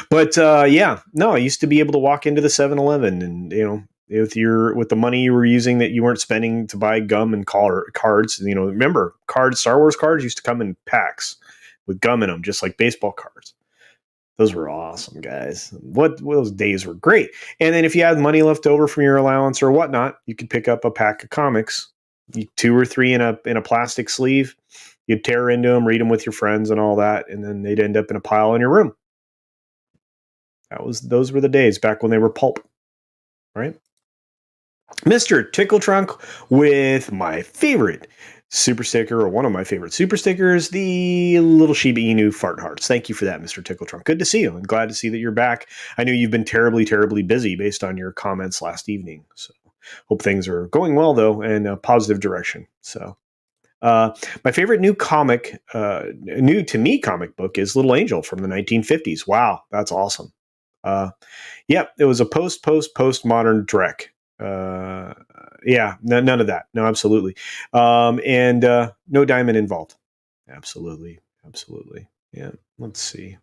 But yeah, no, I used to be able to walk into the 7-Eleven and with the money you were using that you weren't spending to buy gum and cards. Remember, Star Wars cards used to come in packs with gum in them, just like baseball cards. Those were awesome, guys. What those days were great. And then if you had money left over from your allowance or whatnot, you could pick up a pack of comics, 2 or 3 in a plastic sleeve. You'd tear into them, read them with your friends and all that, and then they'd end up in a pile in your room. Those were the days back when they were pulp, right? Mr. Tickle Trunk with my favorite super sticker, or one of my favorite super stickers, the little Shiba Inu fart hearts. Thank you for that, Mr. Tickle Trunk. Good to see you. I'm glad to see that you're back. I know you've been terribly, terribly busy based on your comments last evening. So hope things are going well, though, in a positive direction. So my favorite new to me comic book is Little Angel from the 1950s. Wow, that's awesome. Yep, it was a post-modern Drek. Yeah, none of that. No, absolutely. And no diamond involved. Absolutely. Yeah, let's see.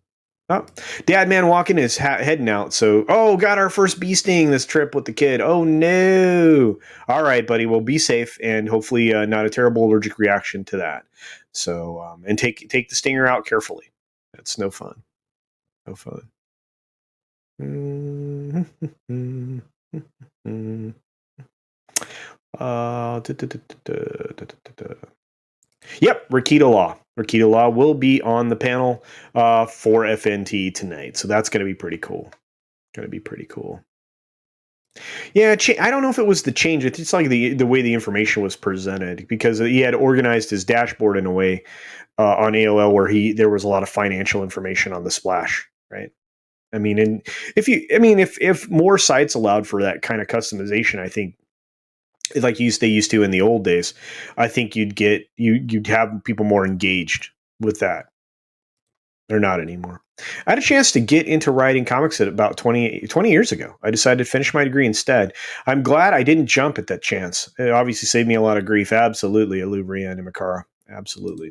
Oh, Dad Man walking is heading out. So, got our first bee sting this trip with the kid. Oh no! All right, buddy. Well, be safe and hopefully not a terrible allergic reaction to that. So, and take the stinger out carefully. That's no fun. No fun. Yep, Rakita Law. Rakita Law will be on the panel for FNT tonight, so that's going to be pretty cool. Yeah, I don't know if it was the change. It's like the way the information was presented, because he had organized his dashboard in a way on AOL where there was a lot of financial information on the splash, right? I mean, and if more sites allowed for that kind of customization, I think, like they used to in the old days, I think you'd have people more engaged with that. They're not anymore. I had a chance to get into writing comics at about 20 years ago. I decided to finish my degree instead. I'm glad I didn't jump at that chance. It obviously saved me a lot of grief. Absolutely, Alubria and Makara. Absolutely.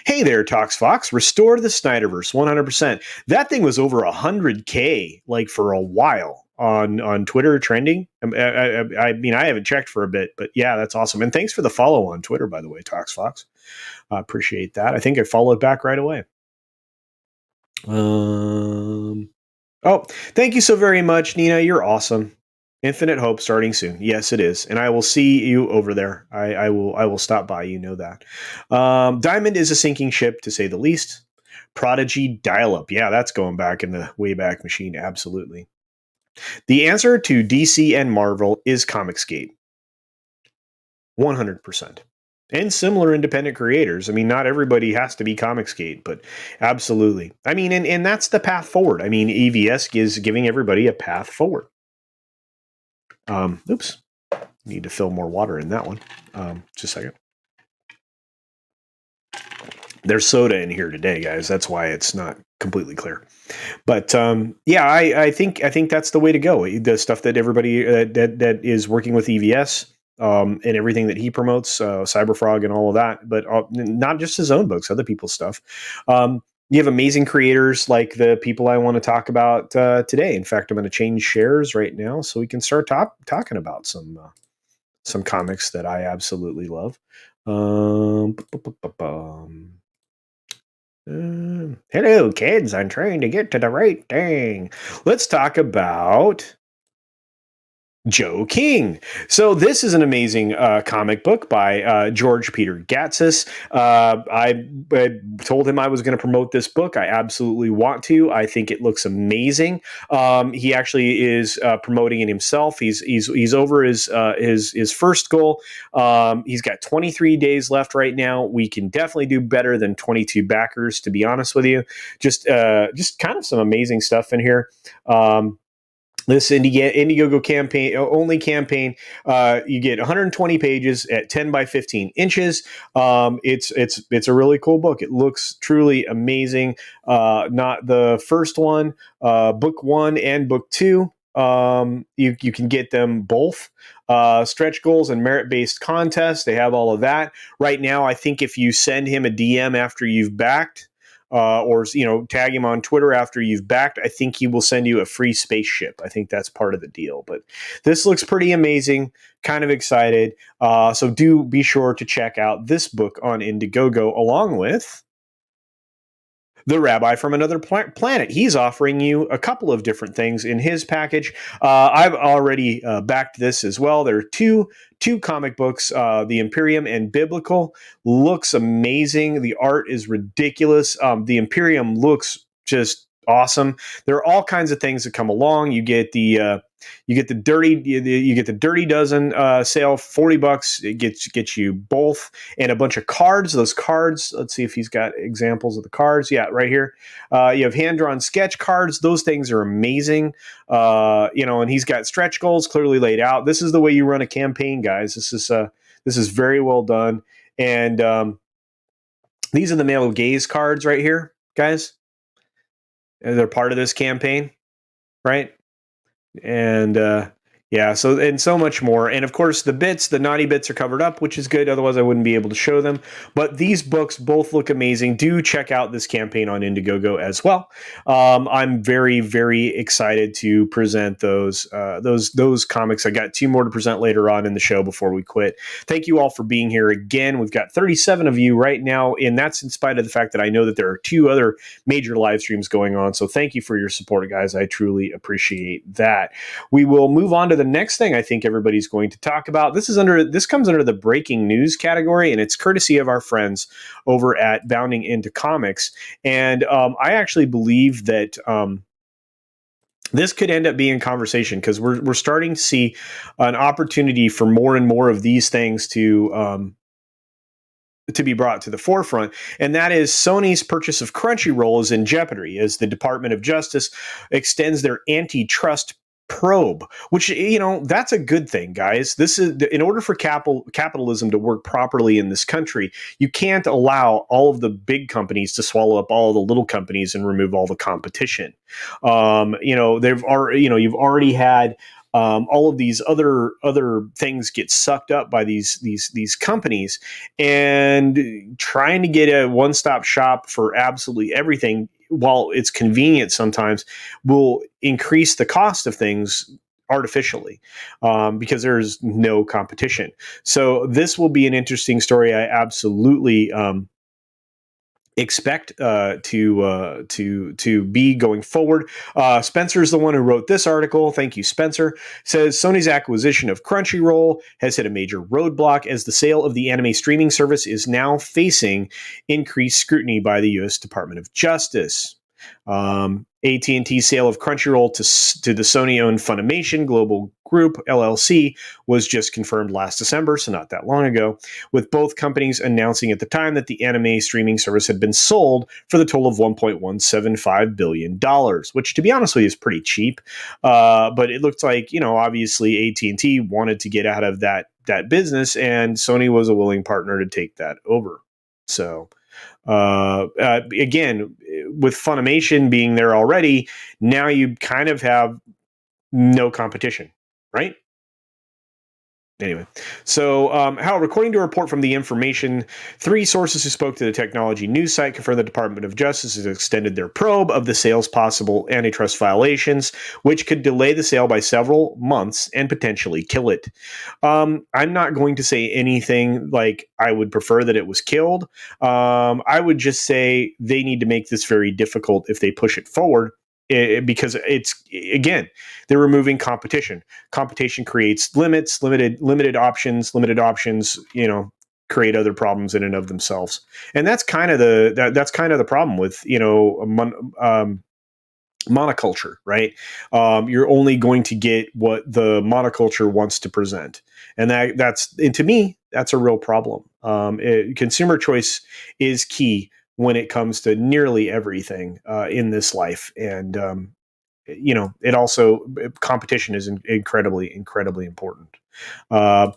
Hey there, Tox Fox. Restore the Snyderverse 100%. That thing was over 100K like for a while on Twitter trending. I mean, I haven't checked for a bit, but yeah, that's awesome. And thanks for the follow on Twitter, by the way, Tox Fox. I appreciate that. I think I followed back right away. Thank you so very much, Nina. You're awesome. Infinite Hope starting soon. Yes, it is, and I will see you over there. I will stop by. You know that. Diamond is a sinking ship, to say the least. Prodigy Dial-Up. Yeah, that's going back in the Wayback Machine. Absolutely. The answer to DC and Marvel is Comicsgate. 100%. And similar independent creators. I mean, not everybody has to be Comicsgate, but absolutely. I mean, and that's the path forward. I mean, EVS is giving everybody a path forward. Oops. Need to fill more water in that one. Just a second. There's soda in here today, guys. That's why it's not completely clear. But yeah, I think that's the way to go. The stuff that everybody that is working with EVS and everything that he promotes, Cyberfrog and all of that, but not just his own books, other people's stuff. You have amazing creators like the people I want to talk about today. In fact, I'm going to change shares right now so we can start talking about some comics that I absolutely love. Hello, kids. I'm trying to get to the right thing. Let's talk about Joe King. So this is an amazing comic book by George Peter Gatsis. I told him I was going to promote this book. I absolutely want to. I think it looks amazing. He actually is promoting it himself. He's over his first goal. He's got 23 days left right now. We can definitely do better than 22 backers, to be honest with you. Just kind of some amazing stuff in here. This Indiegogo campaign only campaign, you get 120 pages at 10 by 15 inches. It's a really cool book. It looks truly amazing. Not the first one, book one and book two. You can get them both. Stretch goals and merit based contests. They have all of that right now. I think if you send him a DM after you've backed, or tag him on Twitter after you've backed, I think he will send you a free spaceship. I think that's part of the deal. But this looks pretty amazing. Kind of excited. So do be sure to check out this book on Indiegogo, along with the rabbi from another planet. He's offering you a couple of different things in his package. I've already backed this as well. There are two comic books, The Imperium and Biblical. Looks amazing. The art is ridiculous. The Imperium looks just awesome. There are all kinds of things that come along. You get the dirty dozen sale, $40. It gets you both and a bunch of cards. Those cards, let's see if he's got examples of the cards. Yeah, right here. You have hand-drawn sketch cards. Those things are amazing. And he's got stretch goals clearly laid out. This is the way you run a campaign, guys. This is very well done. And these are the male gaze cards right here, guys. They're part of this campaign, right? And yeah, so much more. And of course, the naughty bits are covered up, which is good. Otherwise, I wouldn't be able to show them. But these books both look amazing. Do check out this campaign on Indiegogo as well. I'm very, very excited to present those comics. I got two more to present later on in the show before we quit. Thank you all for being here again. We've got 37 of you right now, and that's in spite of the fact that I know that there are two other major live streams going on. So thank you for your support, guys. I truly appreciate that. We will move on to the next thing I think everybody's going to talk about. This comes under the breaking news category, and it's courtesy of our friends over at Bounding Into Comics. And I actually believe that this could end up being conversation, because we're starting to see an opportunity for more and more of these things to be brought to the forefront, and that is Sony's purchase of Crunchyroll is in jeopardy as the Department of Justice extends their antitrust probe, which, that's a good thing, guys. This is, in order for capitalism to work properly in this country, you can't allow all of the big companies to swallow up all of the little companies and remove all the competition. You've already had all of these other things get sucked up by these companies, and trying to get a one-stop shop for absolutely everything, while it's convenient sometimes, will increase the cost of things artificially, because there's no competition. So this will be an interesting story. I absolutely expect to be going forward. Spencer's the one who wrote this article. Thank you, Spencer. Says Sony's acquisition of Crunchyroll has hit a major roadblock as the sale of the anime streaming service is now facing increased scrutiny by the U.S. Department of Justice. AT&T's sale of Crunchyroll to the Sony-owned Funimation Global Group, LLC, was just confirmed last December, so not that long ago, with both companies announcing at the time that the anime streaming service had been sold for the total of $1.175 billion, which, to be honest with you, is pretty cheap. But it looked like, obviously AT&T wanted to get out of that business, and Sony was a willing partner to take that over. So again, with Funimation being there already, now you kind of have no competition, right? Anyway, so however, according to a report from The Information, 3 sources who spoke to the technology news site confirmed the Department of Justice has extended their probe of the sale's possible antitrust violations, which could delay the sale by several months and potentially kill it. I'm not going to say anything like I would prefer that it was killed. I would just say they need to make this very difficult if they push it forward. Because it's, again, they're removing competition. Competition creates limited options, create other problems in and of themselves. And that's kind of the problem with, monoculture, right? You're only going to get what the monoculture wants to present. And and to me, that's a real problem. Consumer choice is key when it comes to nearly everything in this life. And it also competition is incredibly important. Overall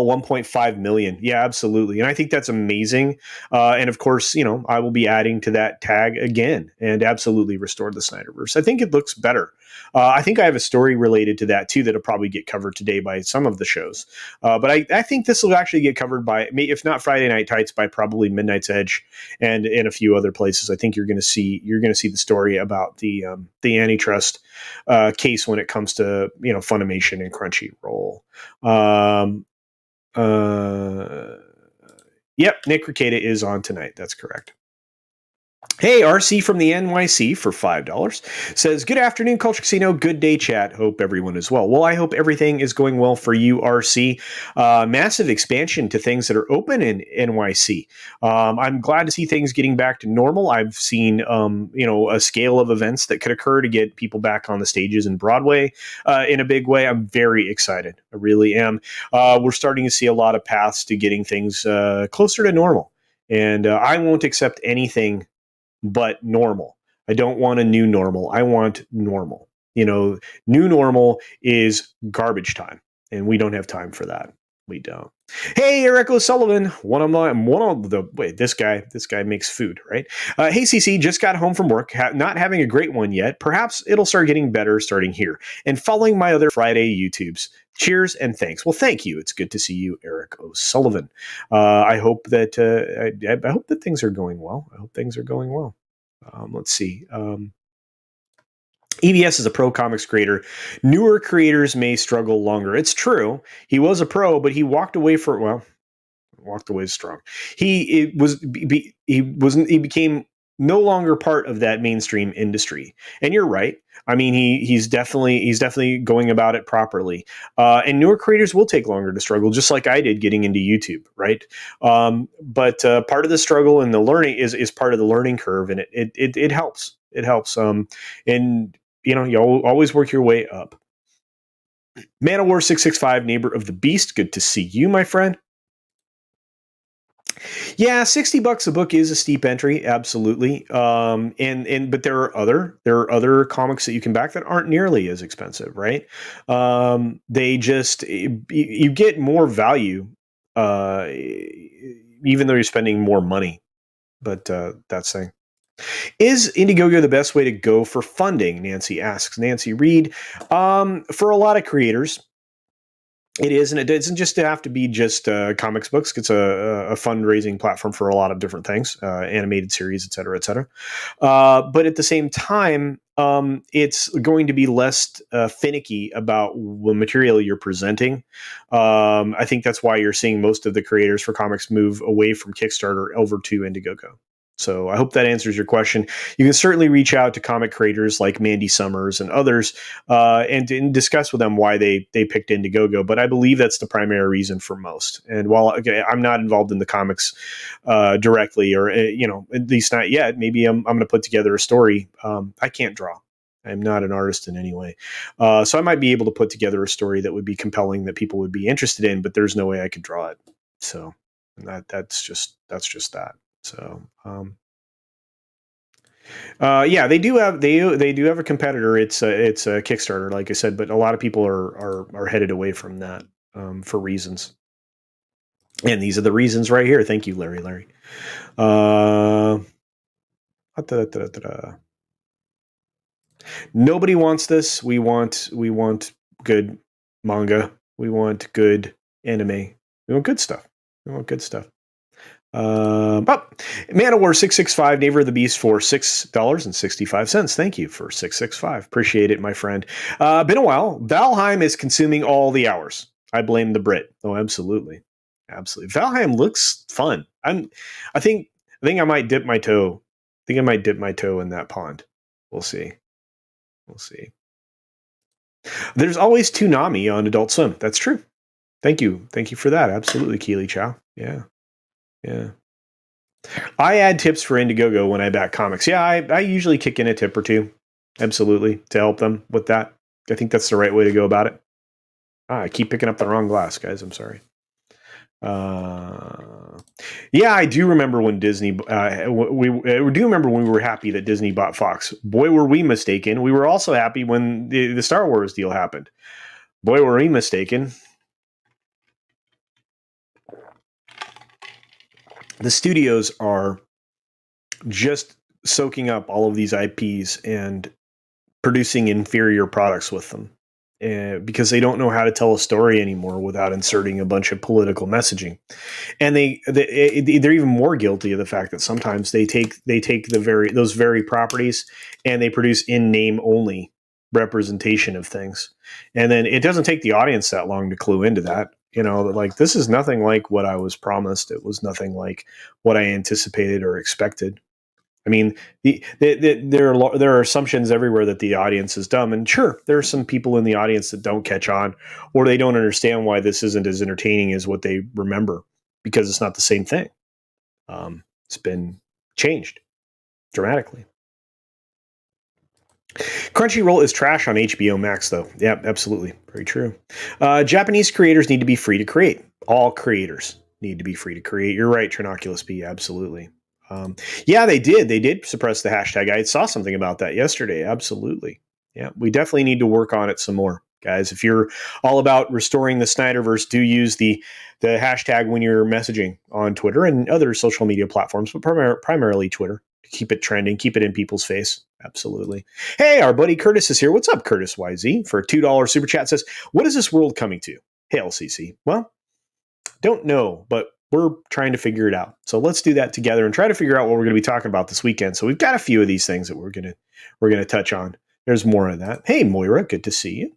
1.5 million. Yeah, absolutely. And I think that's amazing. And of course, I will be adding to that tag again and absolutely restore the Snyderverse. I think it looks better. I think I have a story related to that too that'll probably get covered today by some of the shows. But I think this will actually get covered by, if not Friday Night Tights, by probably Midnight's Edge and in a few other places. I think you're going to see the story about the antitrust case when it comes to Funimation and Crunchyroll. Um, yep, Nick Ricada is on tonight. That's correct. Hey, RC from the NYC for $5 says, "Good afternoon, Culture Casino. Good day, chat. Hope everyone is well." Well, I hope everything is going well for you, RC. Massive expansion to things that are open in NYC. I'm glad to see things getting back to normal. I've seen, a scale of events that could occur to get people back on the stages in Broadway in a big way. I'm very excited. I really am. We're starting to see a lot of paths to getting things closer to normal. And I won't accept anything but normal. I don't want a new normal. I want normal. New normal is garbage time, and we don't have time for that. We don't. Hey, Eric O'Sullivan, this guy makes food, right? Hey, CC, just got home from work, not having a great one yet. Perhaps it'll start getting better starting here and following my other Friday YouTubes. Cheers and thanks. Well, thank you. It's good to see you, Eric O'Sullivan. I hope that I hope that things are going well. I hope things are going well. Let's see. EBS is a pro comics creator. Newer creators may struggle longer. It's true. He was a pro, but he walked away walked away strong. He became no longer part of that mainstream industry. And you're right. I mean, he's definitely going about it properly. And newer creators will take longer to struggle, just like I did getting into YouTube, right? But part of the struggle and the learning is part of the learning curve, and it helps. It helps. And you always work your way up. Man of War 665, neighbor of the beast. Good to see you, my friend. Yeah, $60 a book is a steep entry, absolutely. But there are other comics that you can back that aren't nearly as expensive, right? They just you get more value, even though you're spending more money. But that's saying. Is Indiegogo the best way to go for funding? Nancy asks. Nancy Reed. For a lot of creators, it is, and it doesn't just have to be just comics books. It's a fundraising platform for a lot of different things, animated series, et cetera, et cetera. But at the same time, it's going to be less finicky about the material you're presenting. I think that's why you're seeing most of the creators for comics move away from Kickstarter over to Indiegogo. So I hope that answers your question. You can certainly reach out to comic creators like Mandy Summers and others and discuss with them why they picked Indiegogo. But I believe that's the primary reason for most. And while I'm not involved in the comics directly, or at least not yet, maybe I'm going to put together a story. I can't draw. I'm not an artist in any way. So I might be able to put together a story that would be compelling, that people would be interested in, but there's no way I could draw it. So that's just that. So, they do have a competitor. It's a Kickstarter, like I said, but a lot of people are headed away from that for reasons, and these are the reasons right here. Thank you, Larry. Nobody wants this. We want good manga. We want good anime. We want good stuff. Man of War 665, neighbor of the beast for $6.65. Thank you for 665. Appreciate it, my friend. Been a while. Valheim is consuming all the hours. I blame the Brit. Oh, absolutely. Valheim looks fun. I think I might dip my toe. In that pond. We'll see. There's always Toonami on Adult Swim. That's true. Thank you for that. Absolutely, Keely Chow. Yeah. I add tips for Indiegogo when I back comics. Yeah, I usually kick in a tip or two. Absolutely, to help them with that. I think that's the right way to go about it. I keep picking up the wrong glass, guys. I'm sorry. Uh, yeah, I do remember when Disney. We do remember when we were happy that Disney bought Fox. Boy, were we mistaken. We were also happy when the Star Wars deal happened. Boy, were we mistaken. The studios are just soaking up all of these IPs and producing inferior products with them because they don't know how to tell a story anymore without inserting a bunch of political messaging. And they're even more guilty of the fact that sometimes they take those very properties and they produce in name only representation of things, and then it doesn't take the audience that long to clue into that. Like, this is nothing like what I was promised. It was nothing like what I anticipated or expected. I mean, there are assumptions everywhere that the audience is dumb, and sure, there are some people in the audience that don't catch on, or they don't understand why this isn't as entertaining as what they remember, because it's not the same thing. It's been changed dramatically. Crunchyroll is trash on HBO Max, though. Yeah, absolutely, very true. Japanese creators need to be free to create. All creators need to be free to create. You're right, Trinoculus B. Absolutely. Yeah, they did. They did suppress the hashtag. I saw something about that yesterday. Absolutely. Yeah, we definitely need to work on it some more, guys. If you're all about restoring the Snyderverse, do use the hashtag when you're messaging on Twitter and other social media platforms, but primarily Twitter. Keep it trending. Keep it in people's face. Absolutely. Hey, our buddy Curtis is here. What's up, Curtis YZ? For a $2 super chat says, "What is this world coming to?" Hey, LCC. Well, don't know, but we're trying to figure it out. So let's do that together and try to figure out what we're going to be talking about this weekend. So we've got a few of these things that we're going to touch on. There's more of that. Hey, Moira, good to see you.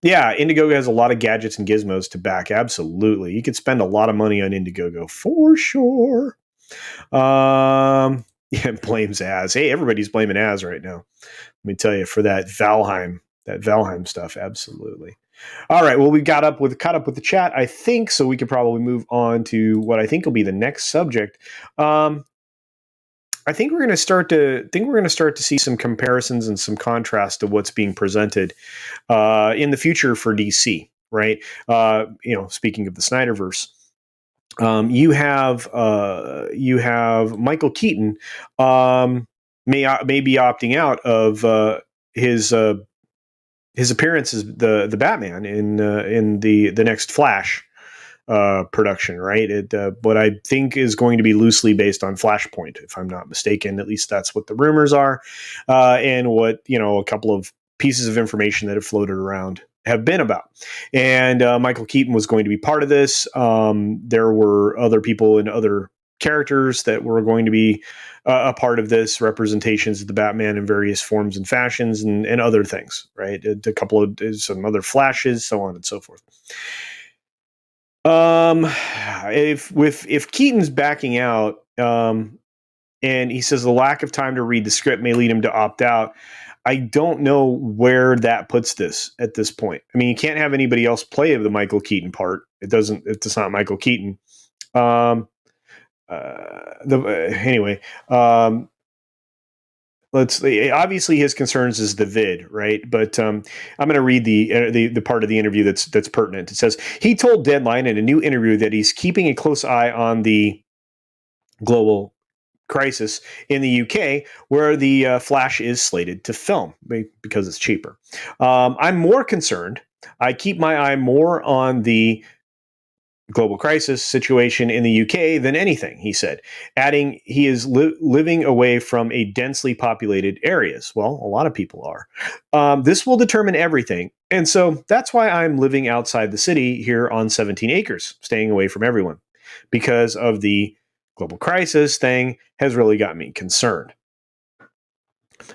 Yeah, Indiegogo has a lot of gadgets and gizmos to back. Absolutely, you could spend a lot of money on Indiegogo for sure. Yeah, blames Az. Hey, everybody's blaming Az right now. Let me tell you, for that Valheim stuff. Absolutely. All right. Well, we caught up with the chat, I think, so we could probably move on to what I think will be the next subject. I think we're going to start to see some comparisons and some contrast to what's being presented in the future for DC. Right. Speaking of the Snyderverse. You have Michael Keaton may be opting out of his appearance as the Batman in the next Flash production, right? What I think is going to be loosely based on Flashpoint, if I'm not mistaken. At least that's what the rumors are, and what a couple of pieces of information that have floated around have been about. And Michael Keaton was going to be part of this. There were other people and other characters that were going to be a part of this, representations of the Batman in various forms and fashions, and other things, right? A couple of some other flashes, so on and so forth. If Keaton's backing out, and he says the lack of time to read the script may lead him to opt out, I don't know where that puts this at this point. I mean, you can't have anybody else play the Michael Keaton part. It's not Michael Keaton. Anyway, obviously his concerns is the vid, right? But I'm going to read the part of the interview that's pertinent. It says he told Deadline in a new interview that he's keeping a close eye on the global crisis in the UK, where the Flash is slated to film because it's cheaper. I'm more concerned. I keep my eye more on the global crisis situation in the UK than anything, he said, adding he is living away from a densely populated areas. Well, a lot of people are. This will determine everything. And so that's why I'm living outside the city here on 17 acres, staying away from everyone, because of the global crisis thing has really got me concerned.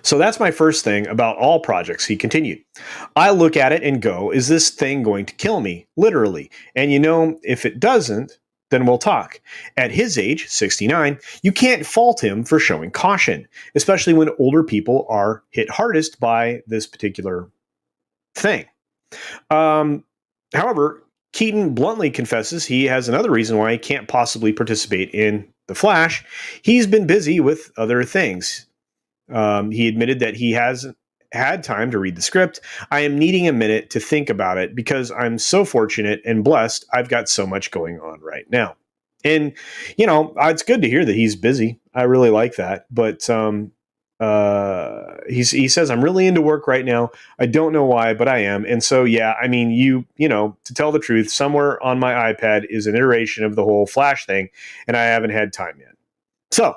So that's my first thing about all projects, he continued. I look at it and go, is this thing going to kill me? Literally. And if it doesn't, then we'll talk. At his age, 69, you can't fault him for showing caution, especially when older people are hit hardest by this particular thing. However, Keaton bluntly confesses he has another reason why he can't possibly participate in The Flash. He's been busy with other things. He admitted that he has had time to read the script. I am needing a minute to think about it because I'm so fortunate and blessed. I've got so much going on right now. And, it's good to hear that he's busy. I really like that. But he says, I'm really into work right now. I don't know why, but I am. And so, yeah, I mean, to tell the truth, somewhere on my iPad is an iteration of the whole Flash thing, and I haven't had time yet. So,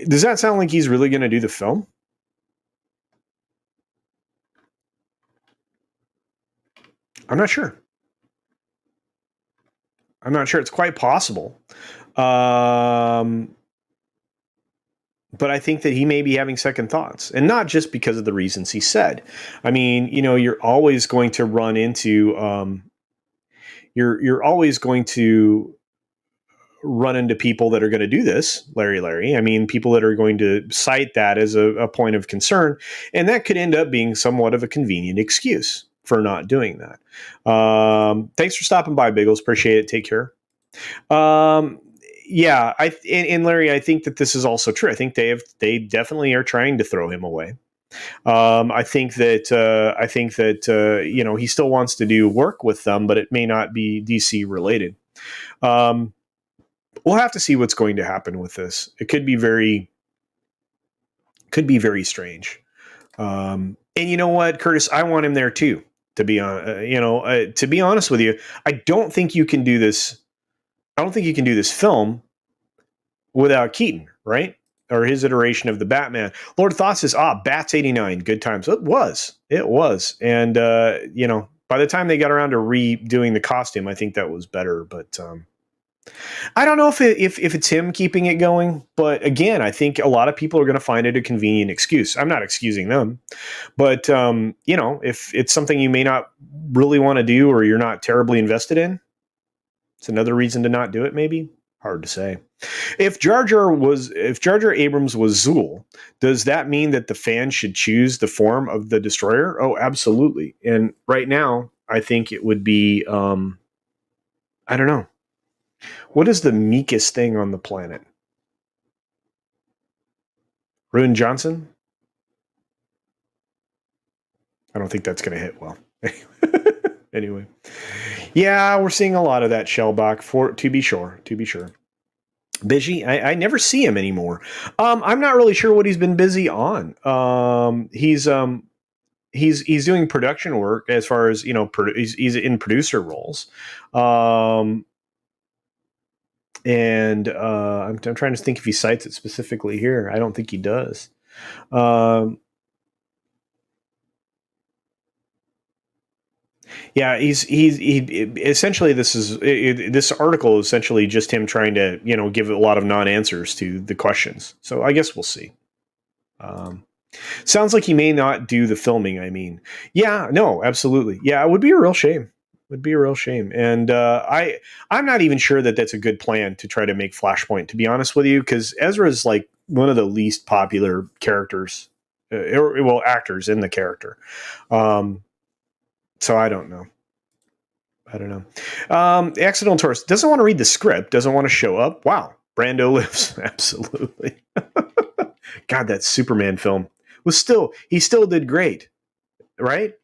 does that sound like he's really going to do the film? I'm not sure. It's quite possible. But I think that he may be having second thoughts, and not just because of the reasons he said. I mean, you're always going to run into you're always going to run into people that are going to do this, Larry. I mean, people that are going to cite that as a point of concern, and that could end up being somewhat of a convenient excuse for not doing that. Thanks for stopping by, Biggles. Appreciate it. Take care. Yeah, and Larry, I think that this is also true. I think they definitely are trying to throw him away. I think that he still wants to do work with them, but it may not be DC related. We'll have to see what's going to happen with this. It could be very strange. And you know what, Curtis, I want him there too. To be to be honest with you, I don't think you can do this. I don't think you can do this film without Keaton, right? Or his iteration of the Batman. Lord Thought says, Bats 89, good times. It was. And, by the time they got around to redoing the costume, I think that was better. But I don't know if it's him keeping it going. But again, I think a lot of people are going to find it a convenient excuse. I'm not excusing them. But, if it's something you may not really want to do or you're not terribly invested in, it's another reason to not do it, maybe. Hard to say. If Jar Jar Abrams was Zool, does that mean that the fans should choose the form of the destroyer? Oh, absolutely. And right now, I think it would be, I don't know. What is the meekest thing on the planet? Ruin Johnson? I don't think that's going to hit well. Anyway. Yeah, we're seeing a lot of that Shellbach, to be sure. Busy. I never see him anymore. I'm not really sure what he's been busy on. He's doing production work as far as he's in producer roles. And I'm trying to think if he cites it specifically here. I don't think he does. Yeah, he essentially this article is essentially just him trying to give a lot of non-answers to the questions. So I guess we'll see. Sounds like he may not do the filming. I mean, yeah, no, absolutely, yeah, it would be a real shame. And I'm not even sure that that's a good plan to try to make Flashpoint. To be honest with you, because Ezra is like one of the least popular characters, actors in the character. So I don't know. The Accidental Tourist doesn't want to read the script, doesn't want to show up. Wow. Brando lives. Absolutely. God, that Superman film he still did great. Right?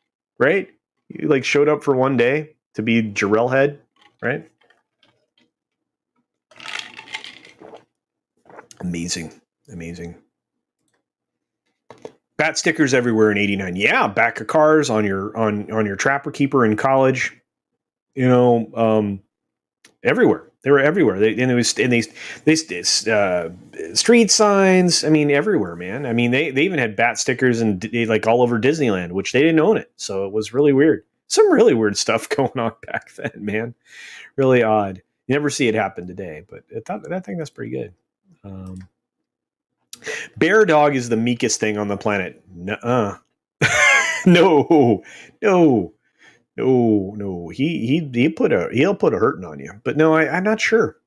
He like showed up for one day to be Jarrell Head, right? Amazing. Bat stickers everywhere in '89. Yeah, back of cars on your Trapper Keeper in college. Everywhere. They were everywhere. They street signs. I mean, everywhere, man. I mean, they even had bat stickers and like all over Disneyland, which they didn't own it, so it was really weird. Some really weird stuff going on back then, man. Really odd. You never see it happen today, but I think that's pretty good. Bear Dog is the meekest thing on the planet. Nuh-uh. No. He'll put a hurting on you. But no, I'm not sure.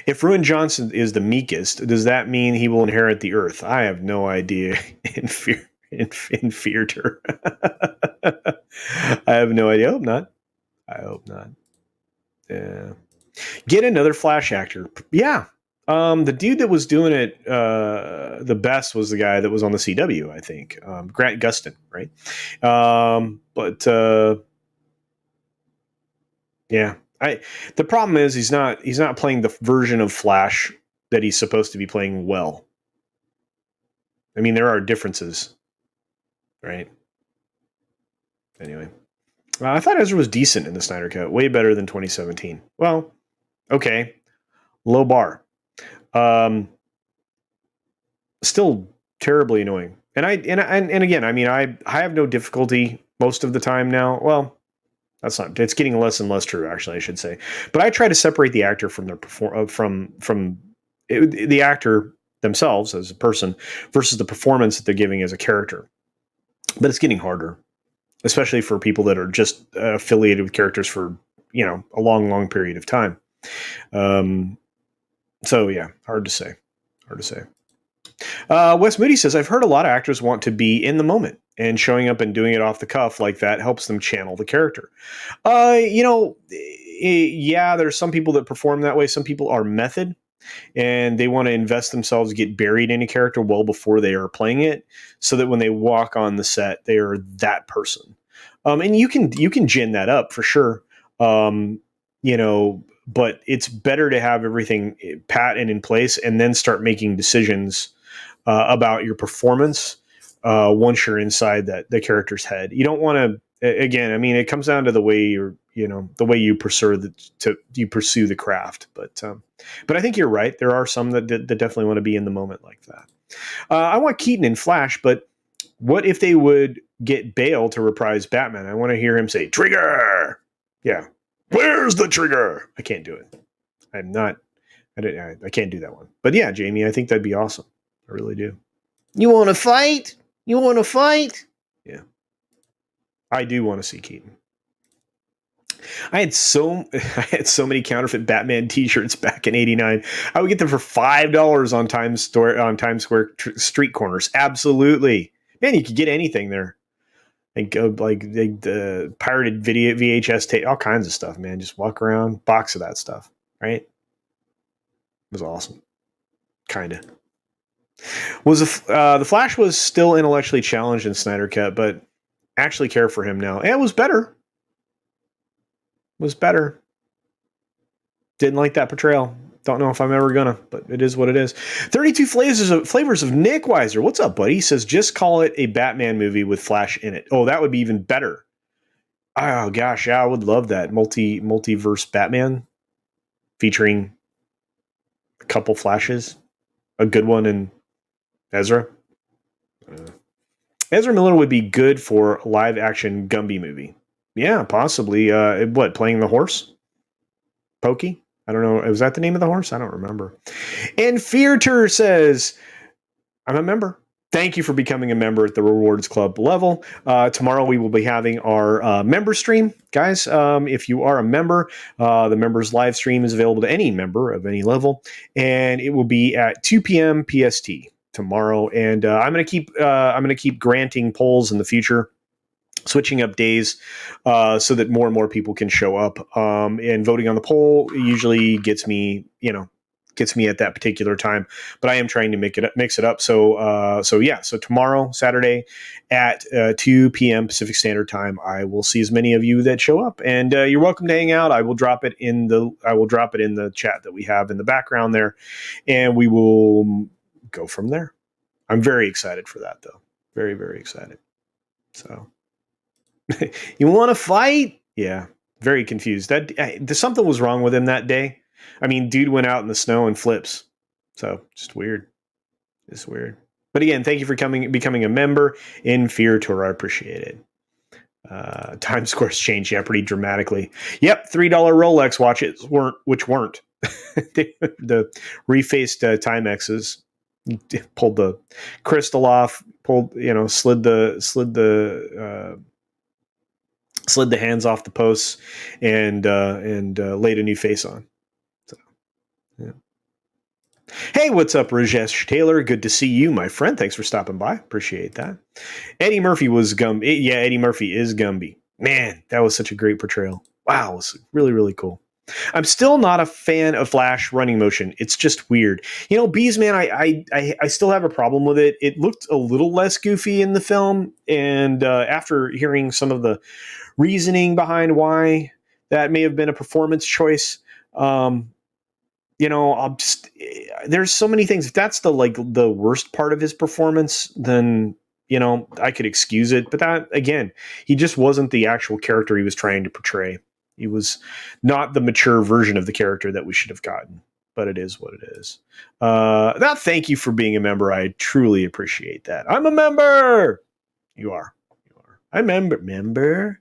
If Ruin Johnson is the meekest, does that mean he will inherit the earth? I have no idea. Inferior. I have no idea. I hope not. Yeah. Get another Flash actor. Yeah. The dude that was doing it the best was the guy that was on the CW, I think. Grant Gustin, right? But yeah, I the problem is he's not playing the version of Flash that he's supposed to be playing well. I mean, there are differences, right? Anyway, I thought Ezra was decent in the Snyder Cut, way better than 2017. Well, okay, low bar. Um, Still terribly annoying. And again, I mean, I have no difficulty most of the time now. Well, that's not. It's getting less and less true, actually. I should say. But I try to separate the actor from their the actor themselves as a person versus the performance that they're giving as a character. But it's getting harder, especially for people that are just affiliated with characters for a long, long period of time. So yeah, hard to say. Hard to say. Wes Moody says, I've heard a lot of actors want to be in the moment, and showing up and doing it off the cuff like that helps them channel the character. Yeah, there's some people that perform that way. Some people are method, and they want to invest themselves, get buried in a character well before they are playing it, so that when they walk on the set, they are that person. And you can gin that up for sure. But it's better to have everything pat and in place, and then start making decisions about your performance once you're inside the character's head. You don't want to. Again, I mean, it comes down to the way the way you pursue the craft. But I think you're right. There are some that definitely want to be in the moment like that. I want Keaton in Flash, but what if they would get Bale to reprise Batman? I want to hear him say "Trigger." Yeah, where's the trigger? I can't do it. I'm not. I can't do that one. But yeah, Jamie, I think that'd be awesome. I really do. You want to fight? You want to fight? Yeah. I do want to see Keaton. I had so many counterfeit Batman T-shirts back in '89. I would get them for $5 on Times Square street corners. Absolutely, man, you could get anything there. Like the pirated video VHS tape, all kinds of stuff. Man, just walk around, box of that stuff. Right? It was awesome. Kinda. The Flash was still intellectually challenged in Snyder Cut, but actually care for him now. And it was better. Was better. Didn't like that portrayal. Don't know if I'm ever gonna, but it is what it is. 32 flavors of Nick Weiser. What's up, buddy? He says, just call it a Batman movie with Flash in it. Oh, that would be even better. Oh gosh, yeah, I would love that. Multiverse Batman featuring a couple Flashes, a good one in Ezra. Ezra Miller would be good for a live action Gumby movie. Yeah, possibly. Playing the horse? Pokey? I don't know. Was that the name of the horse? I don't remember. And Fearter says, I'm a member. Thank you for becoming a member at the Rewards Club level. Tomorrow we will be having our member stream. Guys, if you are a member, the members live stream is available to any member of any level. And it will be at 2 p.m. PST tomorrow. And I'm going to keep granting polls in the future, switching up days so that more and more people can show up. And voting on the poll usually gets me at that particular time, but I am trying to mix it up. So tomorrow, Saturday at 2 p.m. Pacific Standard Time, I will see as many of you that show up, and you're welcome to hang out. I will drop it in the chat that we have in the background there, and we will go from there. I'm very excited for that, though. Very, very excited. So you want to fight? Yeah. Very confused. Something was wrong with him that day. I mean, dude went out in the snow and flips. So just weird. It's weird. But again, thank you for becoming a member in Fear Tour. I appreciate it. Time scores changed, yeah, pretty dramatically. Yep, $3 Rolex watches weren't. The refaced Timexes pulled the crystal off, slid the hands off the posts, and laid a new face on. So, yeah. Hey, what's up, Rajesh Taylor? Good to see you, my friend. Thanks for stopping by. Appreciate that. Eddie Murphy was Gumby. Yeah, Eddie Murphy is Gumby. Man, that was such a great portrayal. Wow, it was really, really cool. I'm still not a fan of Flash running motion. It's just weird. Beesman, I still have a problem with it. It looked a little less goofy in the film, and after hearing some of the reasoning behind why that may have been a performance choice, um, I'll just there's so many things. If that's the worst part of his performance, then I could excuse it. But that again, he just wasn't the actual character he was trying to portray. He was not the mature version of the character that we should have gotten. But it is what it is. Thank you for being a member. I truly appreciate that. I'm a member. You are. You are. I'm member.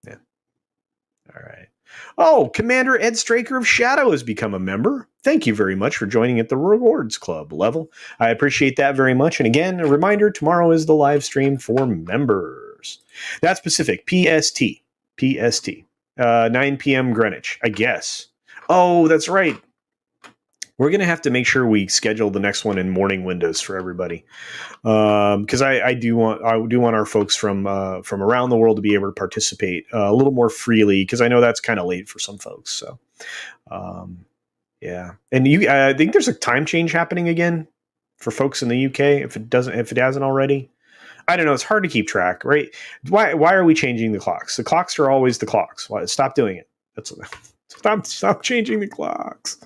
Yeah. All right. Oh, Commander Ed Straker of Shadow has become a member. Thank you very much for joining at the Rewards Club level. I appreciate that very much. And again, a reminder, tomorrow is the live stream for members. That's Pacific, PST, 9 p.m. Greenwich, I guess. Oh, that's right. We're going to have to make sure we schedule the next one in morning windows for everybody. Because I do want our folks from around the world to be able to participate a little more freely, because I know that's kind of late for some folks. So, yeah, and I think there's a time change happening again for folks in the UK if it hasn't already. I don't know. It's hard to keep track, right? Why are we changing the clocks? The clocks are always the clocks. Stop doing it. Stop changing the clocks.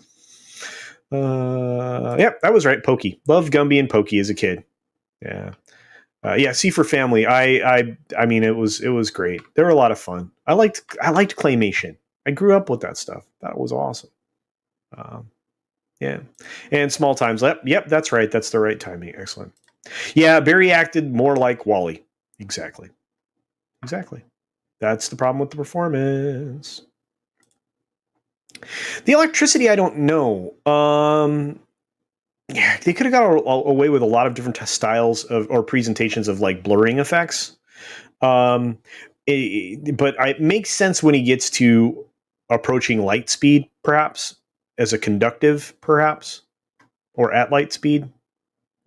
Yep, that was right. Pokey. Loved Gumby and Pokey as a kid. Yeah. Yeah, C for Family. I mean, it was great. They were a lot of fun. I liked claymation. I grew up with that stuff. That was awesome. Yeah, and Small Times. Yep, that's right. That's the right timing. Excellent. Yeah, Barry acted more like Wally. Exactly. That's the problem with the performance. The electricity, I don't know. Yeah, they could have got away with a lot of different styles or presentations of like blurring effects. But it makes sense when he gets to approaching light speed, perhaps as a conductive, perhaps, or at light speed,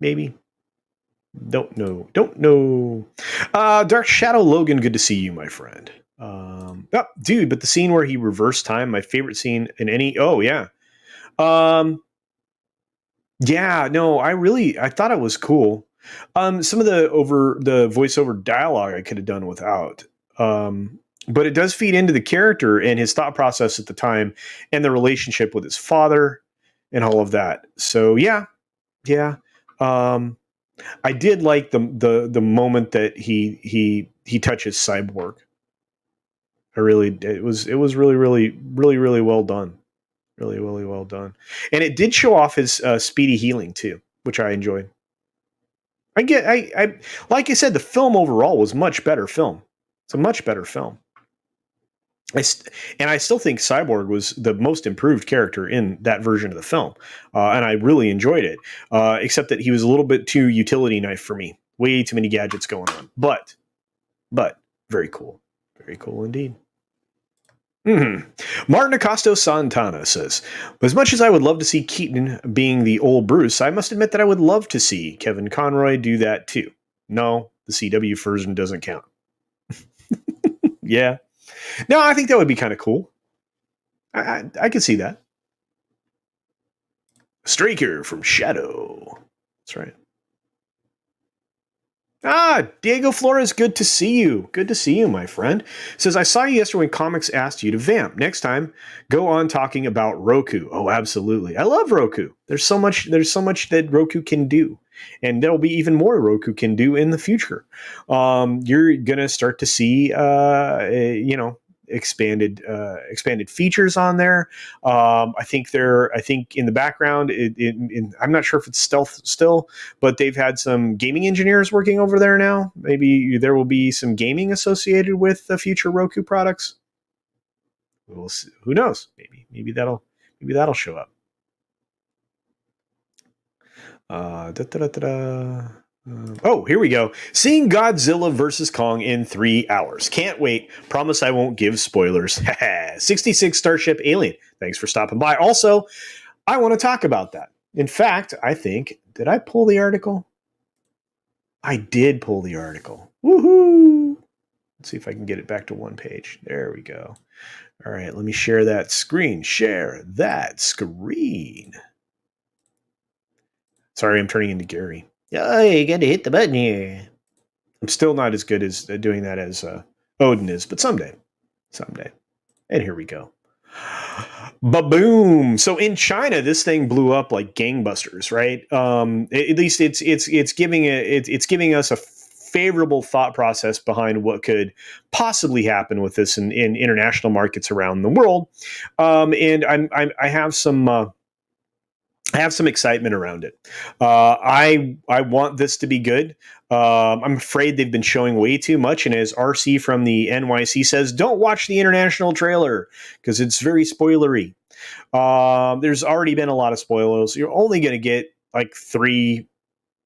maybe. Don't know. Dark Shadow Logan, good to see you, my friend. Dude, but the scene where he reversed time, my favorite scene in any. Oh yeah. Yeah, no, I thought it was cool. Some of the voiceover dialogue I could have done without. But it does feed into the character and his thought process at the time and the relationship with his father and all of that. So yeah. I did like the moment that he touches Cyborg. It was really well done. Really well done. And it did show off his speedy healing too, which I enjoyed. I like I said, the film overall was much better film. It's a much better film. And I still think Cyborg was the most improved character in that version of the film. And I really enjoyed it, except that he was a little bit too utility knife for me. Way too many gadgets going on. But very cool. Very cool indeed. Martin Acosto Santana says, as much as I would love to see Keaton being the old Bruce, I must admit that I would love to see Kevin Conroy do that too. No, the CW version doesn't count. Yeah. No, I think that would be kind of cool. I could see that. Straker from Shadow. That's right. Diego Flores, good to see you. Good to see you, my friend. Says, I saw you yesterday when comics asked you to vamp. Next time, go on talking about Roku. Oh, absolutely. I love Roku. There's so much that Roku can do. And there'll be even more Roku can do in the future. You're gonna start to see expanded features on there. I think in the background, I'm not sure if it's stealth still, but they've had some gaming engineers working over there now. Maybe there will be some gaming associated with the future Roku products. We'll see. Who knows? Maybe that'll show up. Oh, here we go. Seeing Godzilla vs. Kong in 3 hours. Can't wait. Promise I won't give spoilers. 66 Starship Alien. Thanks for stopping by. Also, I want to talk about that. In fact, I think, did I pull the article? I did pull the article. Woohoo! Let's see if I can get it back to one page. There we go. All right, let me share that screen. Share that screen. Sorry, I'm turning into Gary. Oh, you got to hit the button here. I'm still not as good as doing that as Odin is, but someday. And here we go. Ba-boom! So in China, this thing blew up like gangbusters, right? At least it's giving us a favorable thought process behind what could possibly happen with this in international markets around the world. And I have some. I have some excitement around it. I want this to be good. I'm afraid they've been showing way too much, and as RC from the NYC says, don't watch the international trailer because it's very spoilery. There's already been a lot of spoilers. You're only going to get like 3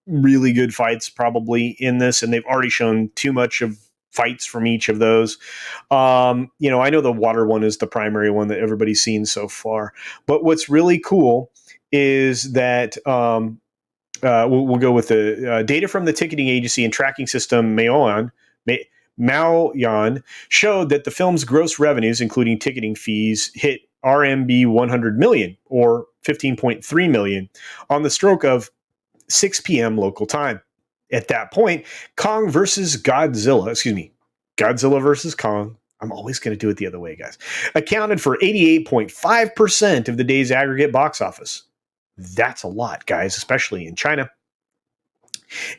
really good fights probably in this, and they've already shown too much of fights from each of those. I know the water one is the primary one that everybody's seen so far, but what's really cool is that we'll go with the data from the ticketing agency and tracking system Maoyan showed that the film's gross revenues, including ticketing fees, hit RMB 100 million or 15.3 million on the stroke of 6 p.m. local time. At that point, Godzilla versus Kong. I'm always going to do it the other way, guys. Accounted for 88.5% of the day's aggregate box office. That's a lot, guys, especially in China.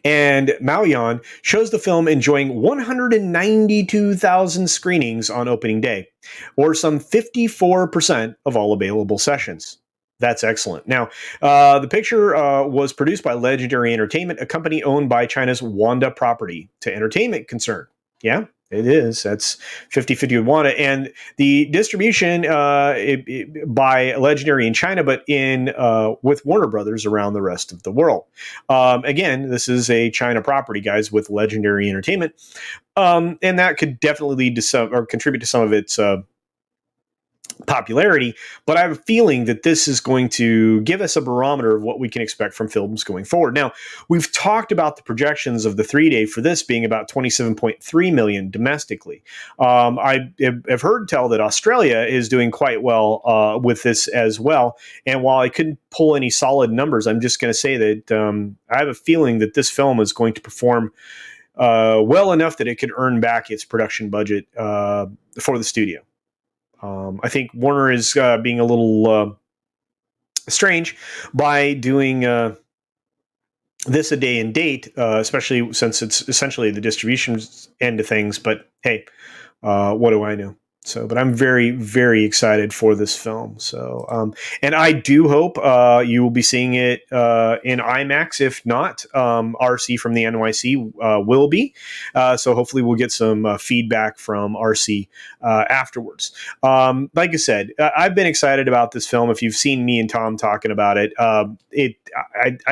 And Maoyan shows the film enjoying 192,000 screenings on opening day, or some 54% of all available sessions. That's excellent. Now, the picture was produced by Legendary Entertainment, a company owned by China's Wanda Property to Entertainment concern. Yeah, it is. That's 50-50 with Wanda. And the distribution by Legendary in China, but in with Warner Brothers around the rest of the world. Again, this is a China property, guys, with Legendary Entertainment. And that could definitely lead to some or contribute to some of its popularity, but I have a feeling that this is going to give us a barometer of what we can expect from films going forward. Now, we've talked about the projections of the 3-day for this being about 27.3 million domestically. I have heard tell that Australia is doing quite well with this as well. And while I couldn't pull any solid numbers, I'm just going to say that I have a feeling that this film is going to perform well enough that it could earn back its production budget for the studio. I think Warner is being a little strange by doing this a day and date, especially since it's essentially the distribution end of things. But hey, what do I know? So, but I'm very, very excited for this film. So, and I do hope you will be seeing it in IMAX. If not, RC from the NYC will be. So hopefully we'll get some feedback from RC afterwards. Like I said, I've been excited about this film. If you've seen me and Tom talking about it, I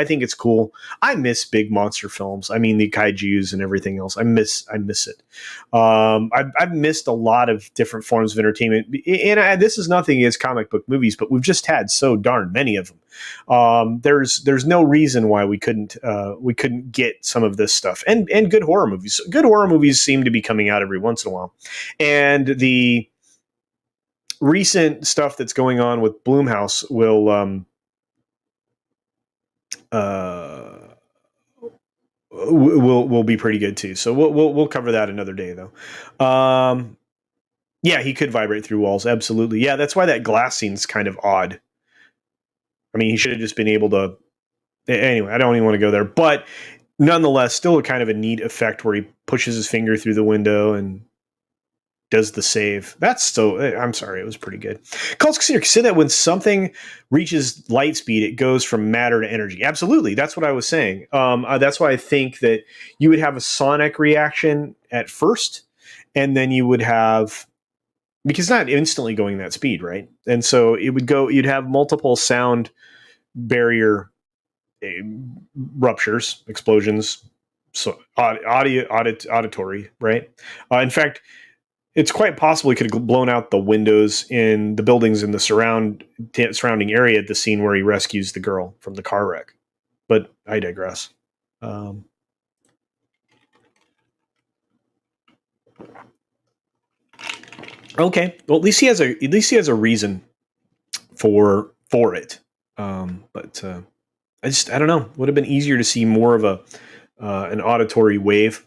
think it's cool. I miss big monster films. I mean, the kaijus and everything else. I miss it. I've missed a lot of different forms of entertainment, and this is nothing against comic book movies, but we've just had so darn many of them. There's no reason why we couldn't get some of this stuff and good horror movies. Good horror movies seem to be coming out every once in a while, and the recent stuff that's going on with Blumhouse will be pretty good too. So we'll cover that another day though. Yeah, he could vibrate through walls. Absolutely. Yeah, that's why that glass scene's kind of odd. I mean, he should have just been able to. Anyway, I don't even want to go there, but nonetheless, still a kind of a neat effect where he pushes his finger through the window and does the save. That's so. I'm sorry, it was pretty good. CultureCasino said that when something reaches light speed, it goes from matter to energy. Absolutely, that's what I was saying. That's why I think that you would have a sonic reaction at first, and then you would have because it's not instantly going that speed, right? And so it would go. You'd have multiple sound barrier ruptures, explosions, so auditory, right? In fact, it's quite possible he could have blown out the windows in the buildings in the surrounding area at the scene where he rescues the girl from the car wreck. But I digress. Um, Okay. Well, at least he has a reason for it. But I don't know. Would have been easier to see more of a an auditory wave,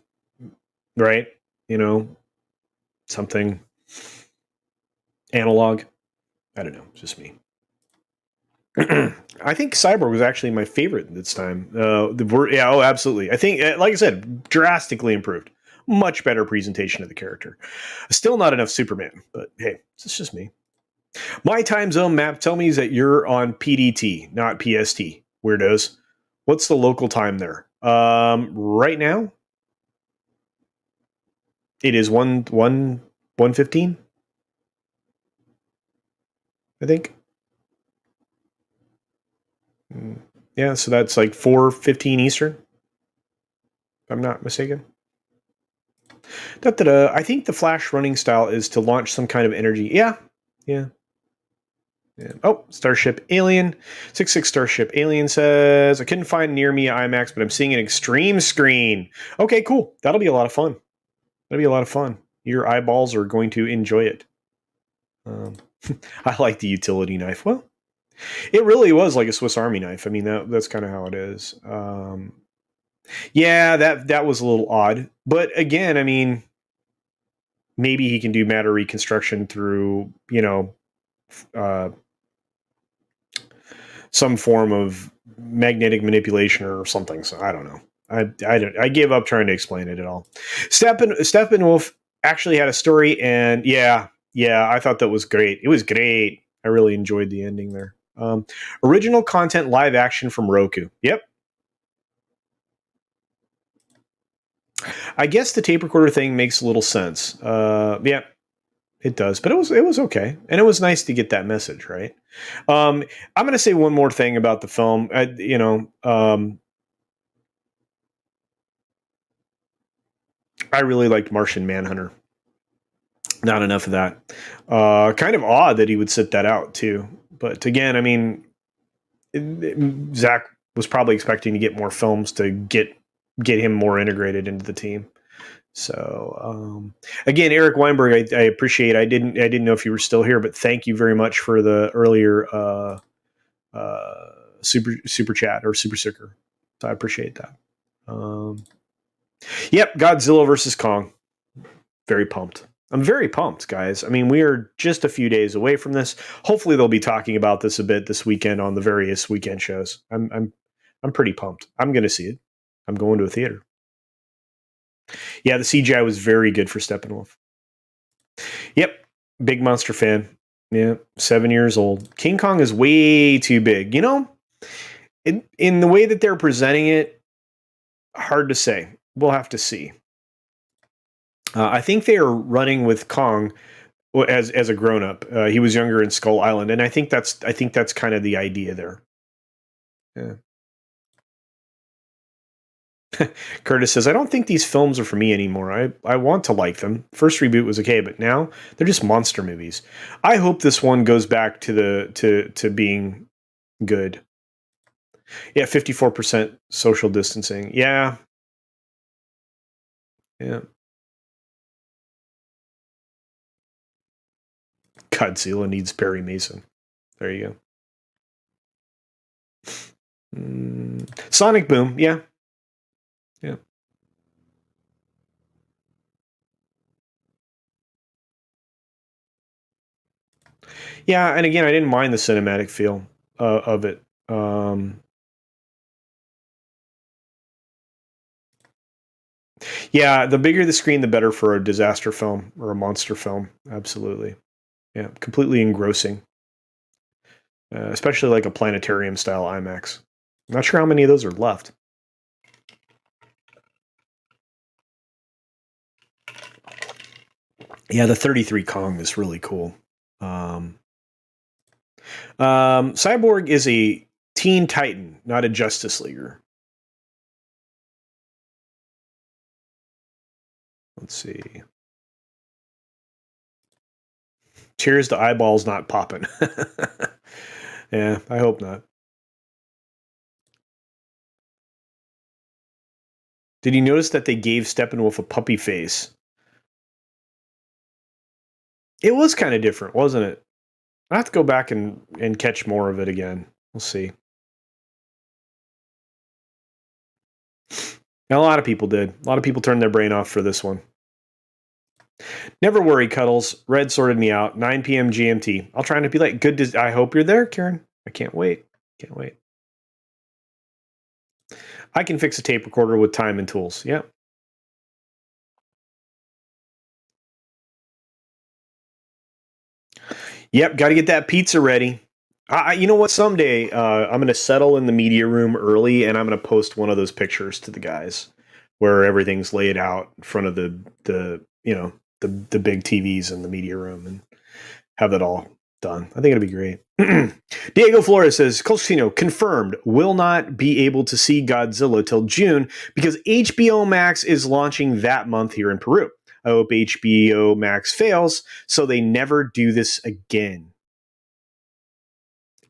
right? You know, something analog. I don't know. It's just me. I think Cyborg was actually my favorite this time. Yeah, oh, absolutely. I think, like I said, drastically improved. Much better presentation of the character. Still not enough Superman, but hey, it's just me. My time zone map tell me that you're on PDT, not PST. Weirdos. What's the local time there? Right now it is 1:15. I think. Mm, yeah, so that's like 4:15 Eastern, if I'm not mistaken. Da-da-da. I think the Flash running style is to launch some kind of energy. Yeah, yeah. Yeah. Oh, Starship Alien. 66 Starship Alien says, I couldn't find near me IMAX, but I'm seeing an extreme screen. Okay, cool. That'll be a lot of fun. That'll be a lot of fun. Your eyeballs are going to enjoy it. Um, I like the utility knife. Well, it really was like a Swiss Army knife. I mean, that's kind of how it is. Yeah, that was a little odd. But again, I mean, maybe he can do matter reconstruction through, uh, some form of magnetic manipulation or something. So I don't know. I gave up trying to explain it at all. Steppenwolf actually had a story, and yeah, I thought that was great. It was great. I really enjoyed the ending there. Original content live action from Roku. Yep. I guess the tape recorder thing makes a little sense. Yeah, it does, but it was okay, and it was nice to get that message right. I'm going to say one more thing about the film. I really liked Martian Manhunter. Not enough of that. Kind of odd that he would sit that out too. But again, I mean, Zach was probably expecting to get more films to get him more integrated into the team. So again, Eric Weinberg, I appreciate. I didn't know if you were still here, but thank you very much for the earlier super chat or super sticker. So I appreciate that. Um, yep, Godzilla versus Kong. Very pumped. I'm very pumped, guys. I mean, we are just a few days away from this. Hopefully, they'll be talking about this a bit this weekend on the various weekend shows. I'm pretty pumped. I'm going to see it. I'm going to a theater. Yeah, the CGI was very good for Steppenwolf. Yep, big monster fan. Yeah, 7 years old. King Kong is way too big. In the way that they're presenting it, hard to say. We'll have to see. I think they are running with Kong as a grown up. He was younger in Skull Island, and I think that's kind of the idea there. Yeah. Curtis says, I don't think these films are for me anymore. I want to like them. First reboot was okay, but now they're just monster movies. I hope this one goes back to being good. Yeah, 54% social distancing. Yeah. Yeah. Godzilla needs Perry Mason. There you go. Sonic Boom. Yeah. Yeah. Yeah, and again, I didn't mind the cinematic feel of it. Yeah, the bigger the screen, the better for a disaster film or a monster film. Absolutely. Yeah, completely engrossing, especially like a planetarium style IMAX. I'm not sure how many of those are left. Yeah, the 33 Kong is really cool. Um, Cyborg is a Teen Titan, not a Justice Leaguer. Let's see. Cheers to eyeballs not popping. Yeah, I hope not. Did you notice that they gave Steppenwolf a puppy face? It was kind of different, wasn't it? I have to go back and catch more of it again. We'll see. And a lot of people did. A lot of people turned their brain off for this one. Never worry, Cuddles. Red sorted me out. 9 p.m. GMT. I'll try not to be late. Good. I hope you're there, Karen. I can't wait. Can't wait. I can fix a tape recorder with time and tools. Yep. Yep. Got to get that pizza ready. You know what? Someday I'm going to settle in the media room early, and I'm going to post one of those pictures to the guys where everything's laid out in front of the big TVs in the media room, and have that all done. I think it'll be great. Diego Flores says, CultureCasino confirmed will not be able to see Godzilla till June because HBO Max is launching that month here in Peru. I hope HBO Max fails so they never do this again.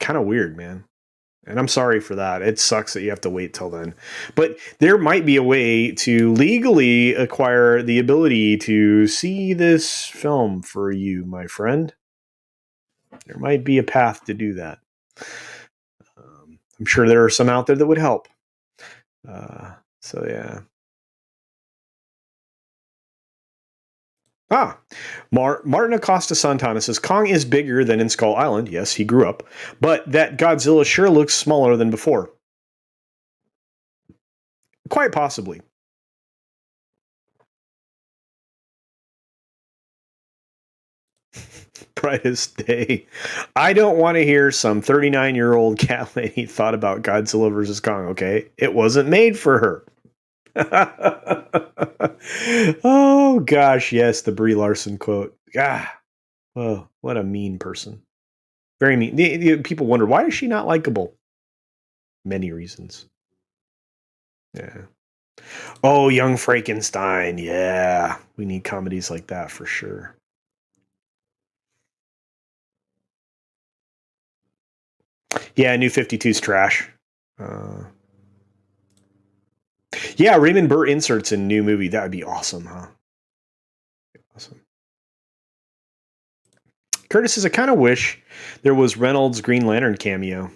Kind of weird, man. And I'm sorry for that. It sucks that you have to wait till then. But there might be a way to legally acquire the ability to see this film for you, my friend. There might be a path to do that. I'm sure there are some out there that would help. So, yeah. Martin Acosta Santana says Kong is bigger than in Skull Island. Yes, he grew up. But that Godzilla sure looks smaller than before. Quite possibly. Brightest day. I don't want to hear some 39-year-old cat lady thought about Godzilla versus Kong, okay? It wasn't made for her. Oh gosh, yes, the Brie Larson quote. Ah, oh, what a mean person. Very mean. People wonder, why is she not likable? Many reasons. Yeah. Oh, Young Frankenstein. Yeah, we need comedies like that for sure. Yeah, New 52's trash. Yeah, Raymond Burr inserts in new movie. That would be awesome, huh? Awesome. Curtis says, I kind of wish there was Reynolds' Green Lantern cameo.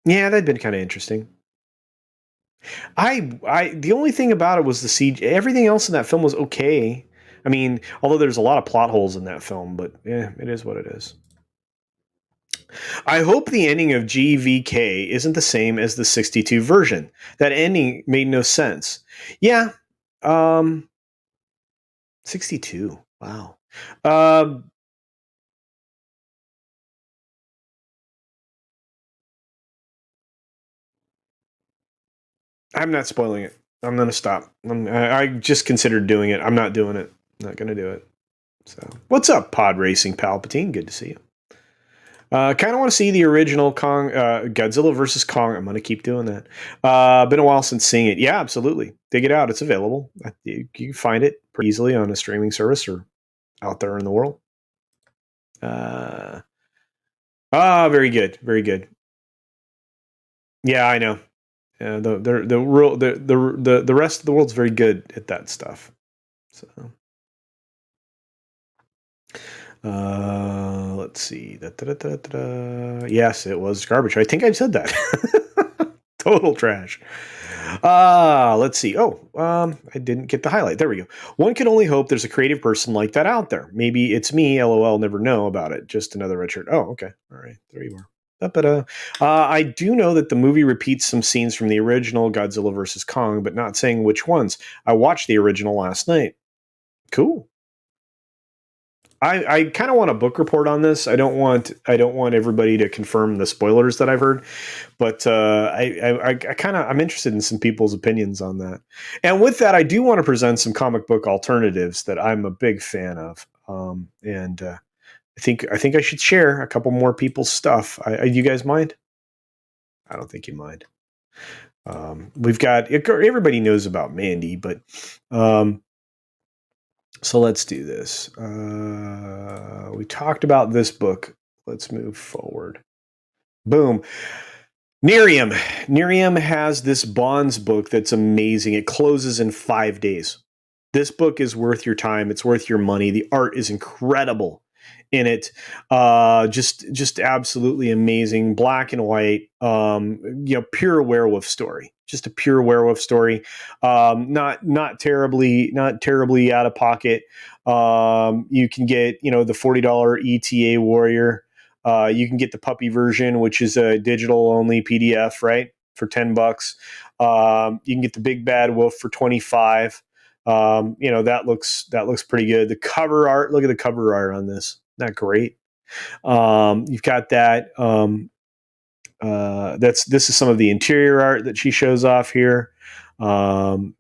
Yeah, that'd been kind of interesting. The only thing about it was the CG. Everything else in that film was okay. I mean, although there's a lot of plot holes in that film, but yeah, it is what it is. I hope the ending of GVK isn't the same as the 62 version. That ending made no sense. Yeah. 62. Wow. I'm not spoiling it. I'm going to stop. I just considered doing it. I'm not doing it. Not going to do it. So, what's up, Pod Racing Palpatine? Good to see you. Kind of want to see the original Kong, Godzilla versus Kong. I'm going to keep doing that. Been a while since seeing it. Yeah, absolutely. Dig it out. It's available. You can find it pretty easily on a streaming service or out there in the world. Very good. Very good. Yeah, I know. The rest of the world's very good at that stuff. So, let's see. Yes, it was garbage. I think I said that. Total trash. Let's see. I didn't get the highlight. There we go. One can only hope there's a creative person like that out there. Maybe it's me. LOL. Never know about it. Just another red shirt. Oh, okay. All right. There you are. I do know that the movie repeats some scenes from the original Godzilla vs. Kong, but not saying which ones. I watched the original last night. Cool. I kind of want a book report on this. I don't want everybody to confirm the spoilers that I've heard, but I'm interested in some people's opinions on that. And with that, I do want to present some comic book alternatives that I'm a big fan of. I think I should share a couple more people's stuff. You guys mind? I don't think you mind. We've got everybody knows about Mandy, but so let's do this. We talked about this book. Let's move forward. Boom. Nerium. Nerium has this Bonds book that's amazing. It closes in 5 days. This book is worth your time. It's worth your money. The art is incredible in it. Just absolutely amazing. Black and white. Pure werewolf story. Just a pure werewolf story. Not terribly out of pocket. You can get the $40 ETA Warrior. You can get the puppy version, which is a digital only PDF, right, for $10. You can get the Big Bad Wolf for 25. That looks pretty good. The cover art, look at the cover art on this. Isn't that great? You've got that. This is some of the interior art that she shows off here. Man,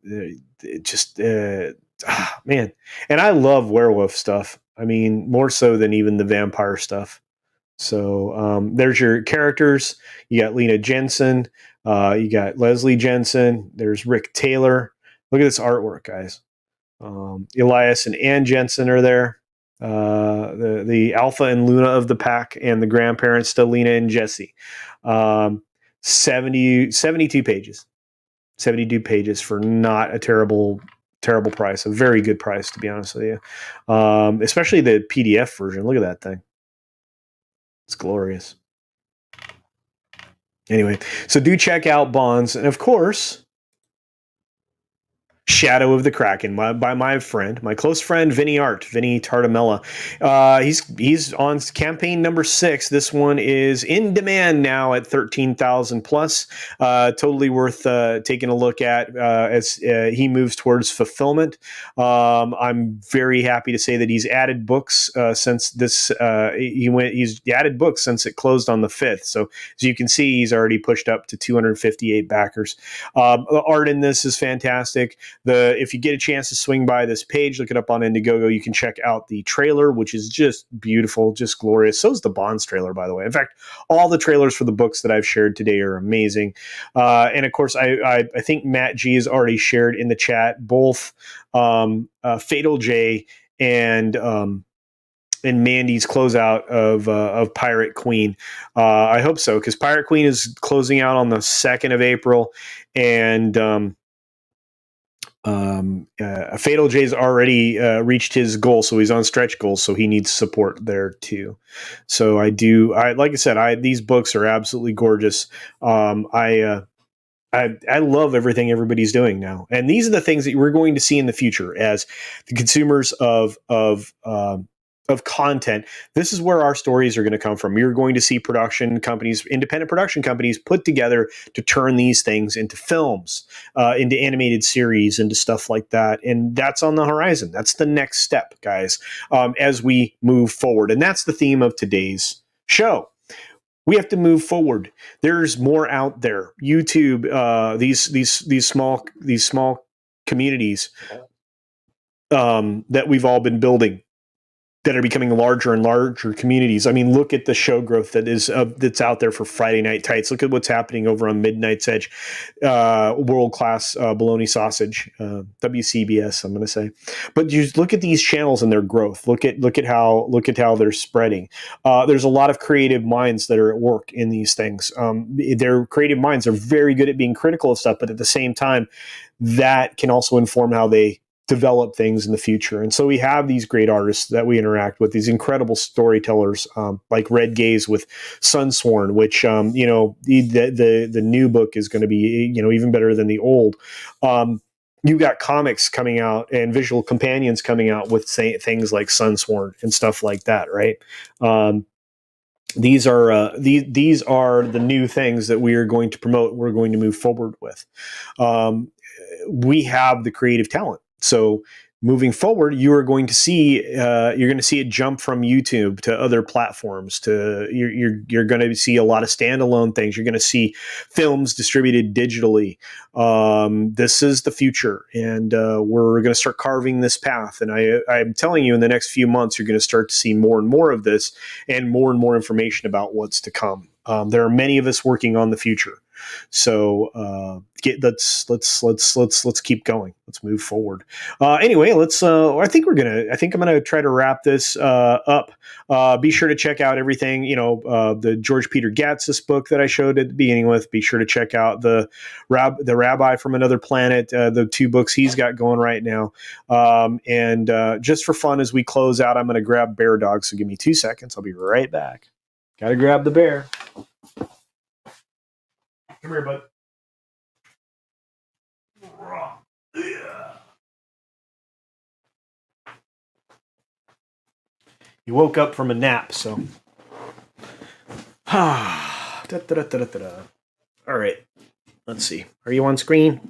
and I love werewolf stuff. I mean, more so than even the vampire stuff. So there's your characters. You got Lena Jensen. You got Leslie Jensen. There's Rick Taylor. Look at this artwork, guys. Elias and Ann Jensen are there. The alpha and Luna of the pack, and the grandparents to Lena and Jesse. 72 pages. 72 pages for not a terrible price. A very good price, to be honest with you. Especially the PDF version. Look at that thing. It's glorious. Anyway, so do check out Bonds. And of course, Shadow of the Kraken by my close friend, Vinny Tartamella. He's on campaign number 6. This one is in demand now at 13,000 plus. Totally worth taking a look at as he moves towards fulfillment. I'm very happy to say that he's added books since this. He's added books since it closed on the 5th. So as you can see, he's already pushed up to 258 backers. The art in this is fantastic. If you get a chance to swing by this page, look it up on Indiegogo, you can check out the trailer, which is just beautiful, just glorious. So is the Bonds trailer, by the way. In fact, all the trailers for the books that I've shared today are amazing. And of course, I think Matt G has already shared in the chat both Fatal J and Mandy's closeout of Pirate Queen. I hope so, because Pirate Queen is closing out on the 2nd of April, and Fatal J's already reached his goal, so he's on stretch goals, so he needs support there too. So like I said, these books are absolutely gorgeous. I love everything everybody's doing now, and these are the things that we're going to see in the future as the consumers of content. This is where our stories are going to come from. You're going to see production companies, independent production companies, put together to turn these things into films, into animated series, into stuff like that. And that's on the horizon. That's the next step, guys, as we move forward. And that's the theme of today's show. We have to move forward. There's more out there. YouTube, these small communities that we've all been building, that are becoming larger and larger communities. I mean, look at the show growth that's out there for Friday Night Tights. Look at what's happening over on Midnight's Edge, world-class bologna sausage, WCBS, I'm going to say. But you look at these channels and their growth. Look at how they're spreading. There's a lot of creative minds that are at work in these things. Their creative minds are very good at being critical of stuff, but at the same time, that can also inform how they develop things in the future. And so we have these great artists that we interact with, these incredible storytellers, like Red Gaze with Sunsworn, which, the new book is going to be, even better than the old. You got comics coming out and visual companions coming out with things like Sunsworn and stuff like that. Right. These are the new things that we are going to promote. We're going to move forward with. We have the creative talent. So moving forward, you're going to see a jump from YouTube to other platforms. You're going to see a lot of standalone things. You're going to see films distributed digitally. This is the future, and we're going to start carving this path. And I'm telling you, in the next few months, you're going to start to see more and more of this, and more information about what's to come. There are many of us working on the future. So let's keep going. Let's move forward. Anyway, I think I'm gonna try to wrap this up. Be sure to check out everything. The George Peter Gatzis book that I showed at the beginning with. Be sure to check out the Rabbi from Another Planet. The 2 books he's got going right now. And just for fun, as we close out, I'm going to grab Bear Dog. So give me 2 seconds. I'll be right back. Got to grab the bear. Come here, bud. He woke up from a nap, so. All right. Let's see. Are you on screen?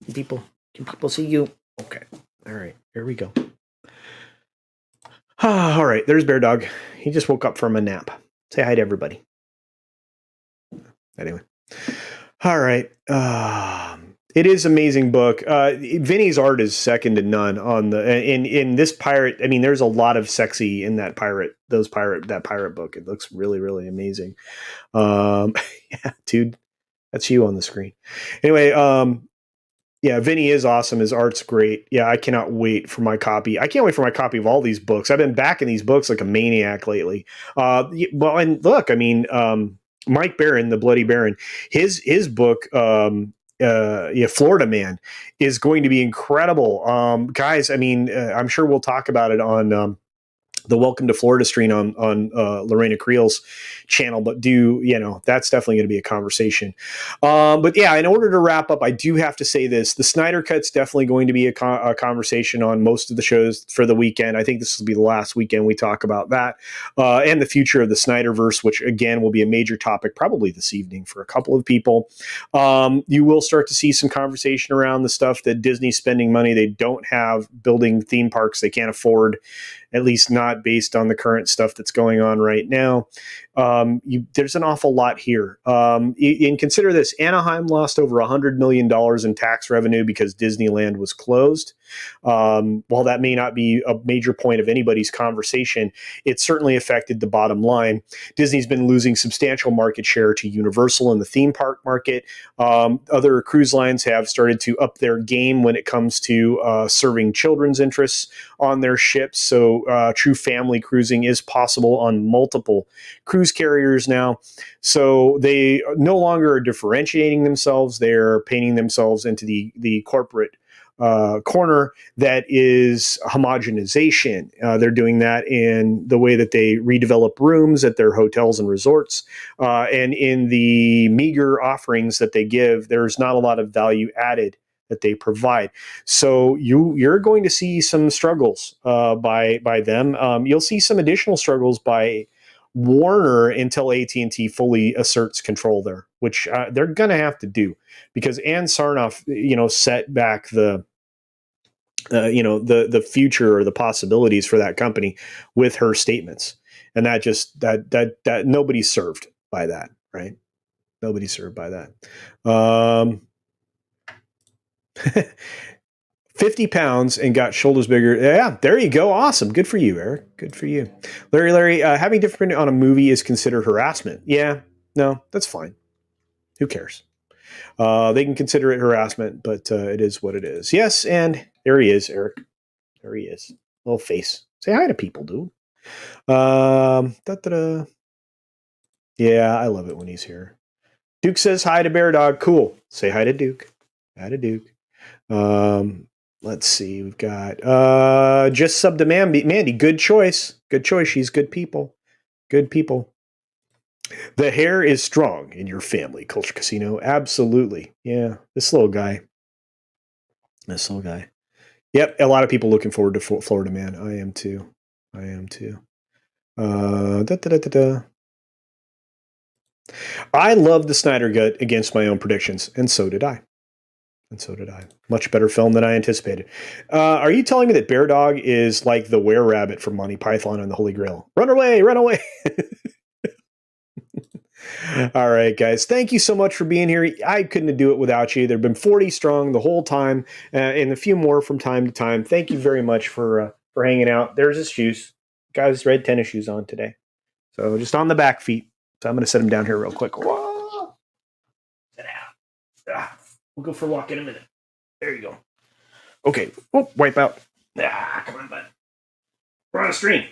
Can people see you? Okay. All right. Here we go. All right. There's Bear Dog. He just woke up from a nap. Say hi to everybody. Anyway. All right. It is an amazing book. Vinny's art is second to none on in this pirate. I mean, there's a lot of sexy in that pirate book. It looks really, really amazing. Yeah, dude, that's you on the screen. Anyway, yeah, Vinny is awesome. His art's great. Yeah, I cannot wait for my copy. I can't wait for my copy of all these books. I've been backing these books like a maniac lately. Well, and look, I mean, Mike Barron, the Bloody Baron, his book, Florida Man, is going to be incredible. Guys, I mean, I'm sure we'll talk about it on the Welcome to Florida stream on Lorena Creel's channel, but that's definitely going to be a conversation. But yeah, in order to wrap up, I do have to say this: the Snyder Cut's definitely going to be a conversation on most of the shows for the weekend. I think this will be the last weekend we talk about that, and the future of the Snyderverse, which again will be a major topic probably this evening for a couple of people. You will start to see some conversation around the stuff that Disney's spending money they don't have, building theme parks they can't afford, at least not based on the current stuff that's going on right now. There's an awful lot here. And consider this: Anaheim lost over $100 million in tax revenue because Disneyland was closed. While that may not be a major point of anybody's conversation, it certainly affected the bottom line. Disney's been losing substantial market share to Universal in the theme park market. Other cruise lines have started to up their game when it comes to serving children's interests on their ships. So true family cruising is possible on multiple cruise carriers now. So they no longer are differentiating themselves. They're painting themselves into the corporate corner that is homogenization. They're doing that in the way that they redevelop rooms at their hotels and resorts. And in the meager offerings that they give, there's not a lot of value added that they provide. So you're going to see some struggles by them. You'll see some additional struggles by Warner until AT&T fully asserts control there, which they're going to have to do, because Ann Sarnoff, set back the future or the possibilities for that company with her statements, and that nobody's served by that, right? Nobody's served by that. 50 pounds and got shoulders bigger. Yeah, there you go. Awesome. Good for you, Eric. Good for you. Larry, having different on a movie is considered harassment. Yeah, no, that's fine. Who cares? They can consider it harassment, but it is what it is. Yes, and there he is, Eric. There he is. Little face. Say hi to people, dude. Yeah, I love it when he's here. Duke says hi to Bear Dog. Cool. Say hi to Duke. Hi to Duke. Let's see. We've got just sub to Mandy. Good choice. Good choice. She's good people. Good people. The hair is strong in your family, Culture Casino. Absolutely. Yeah. This little guy. Yep. A lot of people looking forward to Florida Man. I am too. I love the Snyder Gut against my own predictions, and so did I. Much better film than I anticipated. Are you telling me that Bear Dog is like the were-rabbit from Monty Python and the Holy Grail? Run away! All right, guys. Thank you so much for being here. I couldn't do it without you. There have been 40 strong the whole time, and a few more from time to time. Thank you very much for hanging out. There's his shoes. Guys, red tennis shoes on today. So just on the back feet. So I'm going to set them down here real quick. Whoa. We'll go for a walk in a minute. There you go. Okay. Oh, wipe out. Ah, come on, bud. We're on a stream.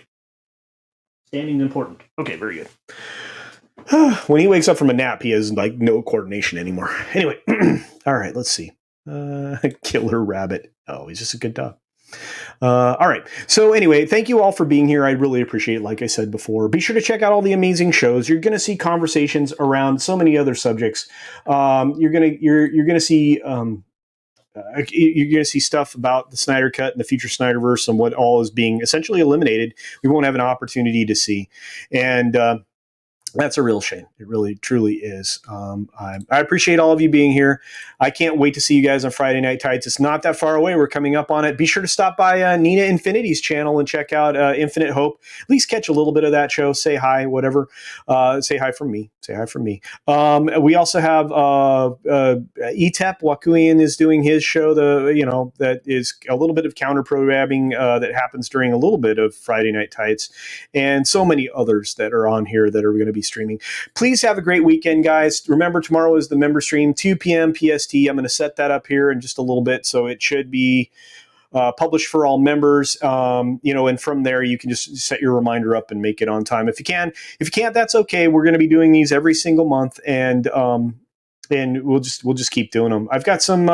Standing's important. Okay, very good. When he wakes up from a nap, he has like no coordination anymore. Anyway, all right, let's see. Killer rabbit. Oh, he's just a good dog. All right. So anyway, thank you all for being here. I really appreciate it. Like I said before, be sure to check out all the amazing shows. You're going to see conversations around so many other subjects. You're gonna see. You're going to see stuff about the Snyder Cut and the future Snyderverse and what all is being essentially eliminated. We won't have an opportunity to see, and that's a real shame. It really, truly is. I appreciate all of you being here. I can't wait to see you guys on Friday Night Tights. It's not that far away. We're coming up on it. Be sure to stop by Nina Infinity's channel and check out Infinite Hope. At least catch a little bit of that show. Say hi, whatever. Say hi from me. Say hi from me. We also have ETEP. Wakuian is doing his show. That is a little bit of counter programming that happens during a little bit of Friday Night Tights, and so many others that are on here that are going to be streaming. Please have a great weekend, guys. Remember, tomorrow is the member stream, 2 p.m. PST. I'm going to set that up here in just a little bit, so it should be published for all members. And from there you can just set your reminder up and make it on time if you can. If you can't, that's okay. We're going to be doing these every single month, and we'll just keep doing them. I've got some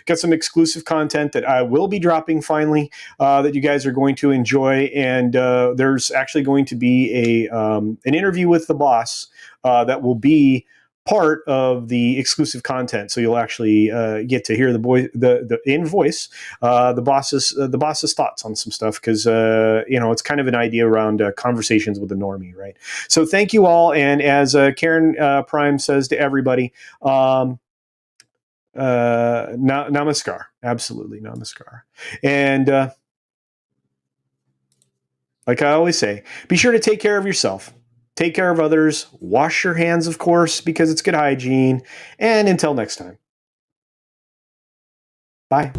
exclusive content that I will be dropping finally that you guys are going to enjoy, and there's actually going to be an interview with the boss that will be part of the exclusive content. So you'll actually get to hear the in voice the boss's thoughts on some stuff, because it's kind of an idea around conversations with the normie, right? So thank you all, and as Karen Prime says to everybody, namaskar, absolutely namaskar, and like I always say, be sure to take care of yourself. Take care of others. Wash your hands, of course, because it's good hygiene. And until next time. Bye.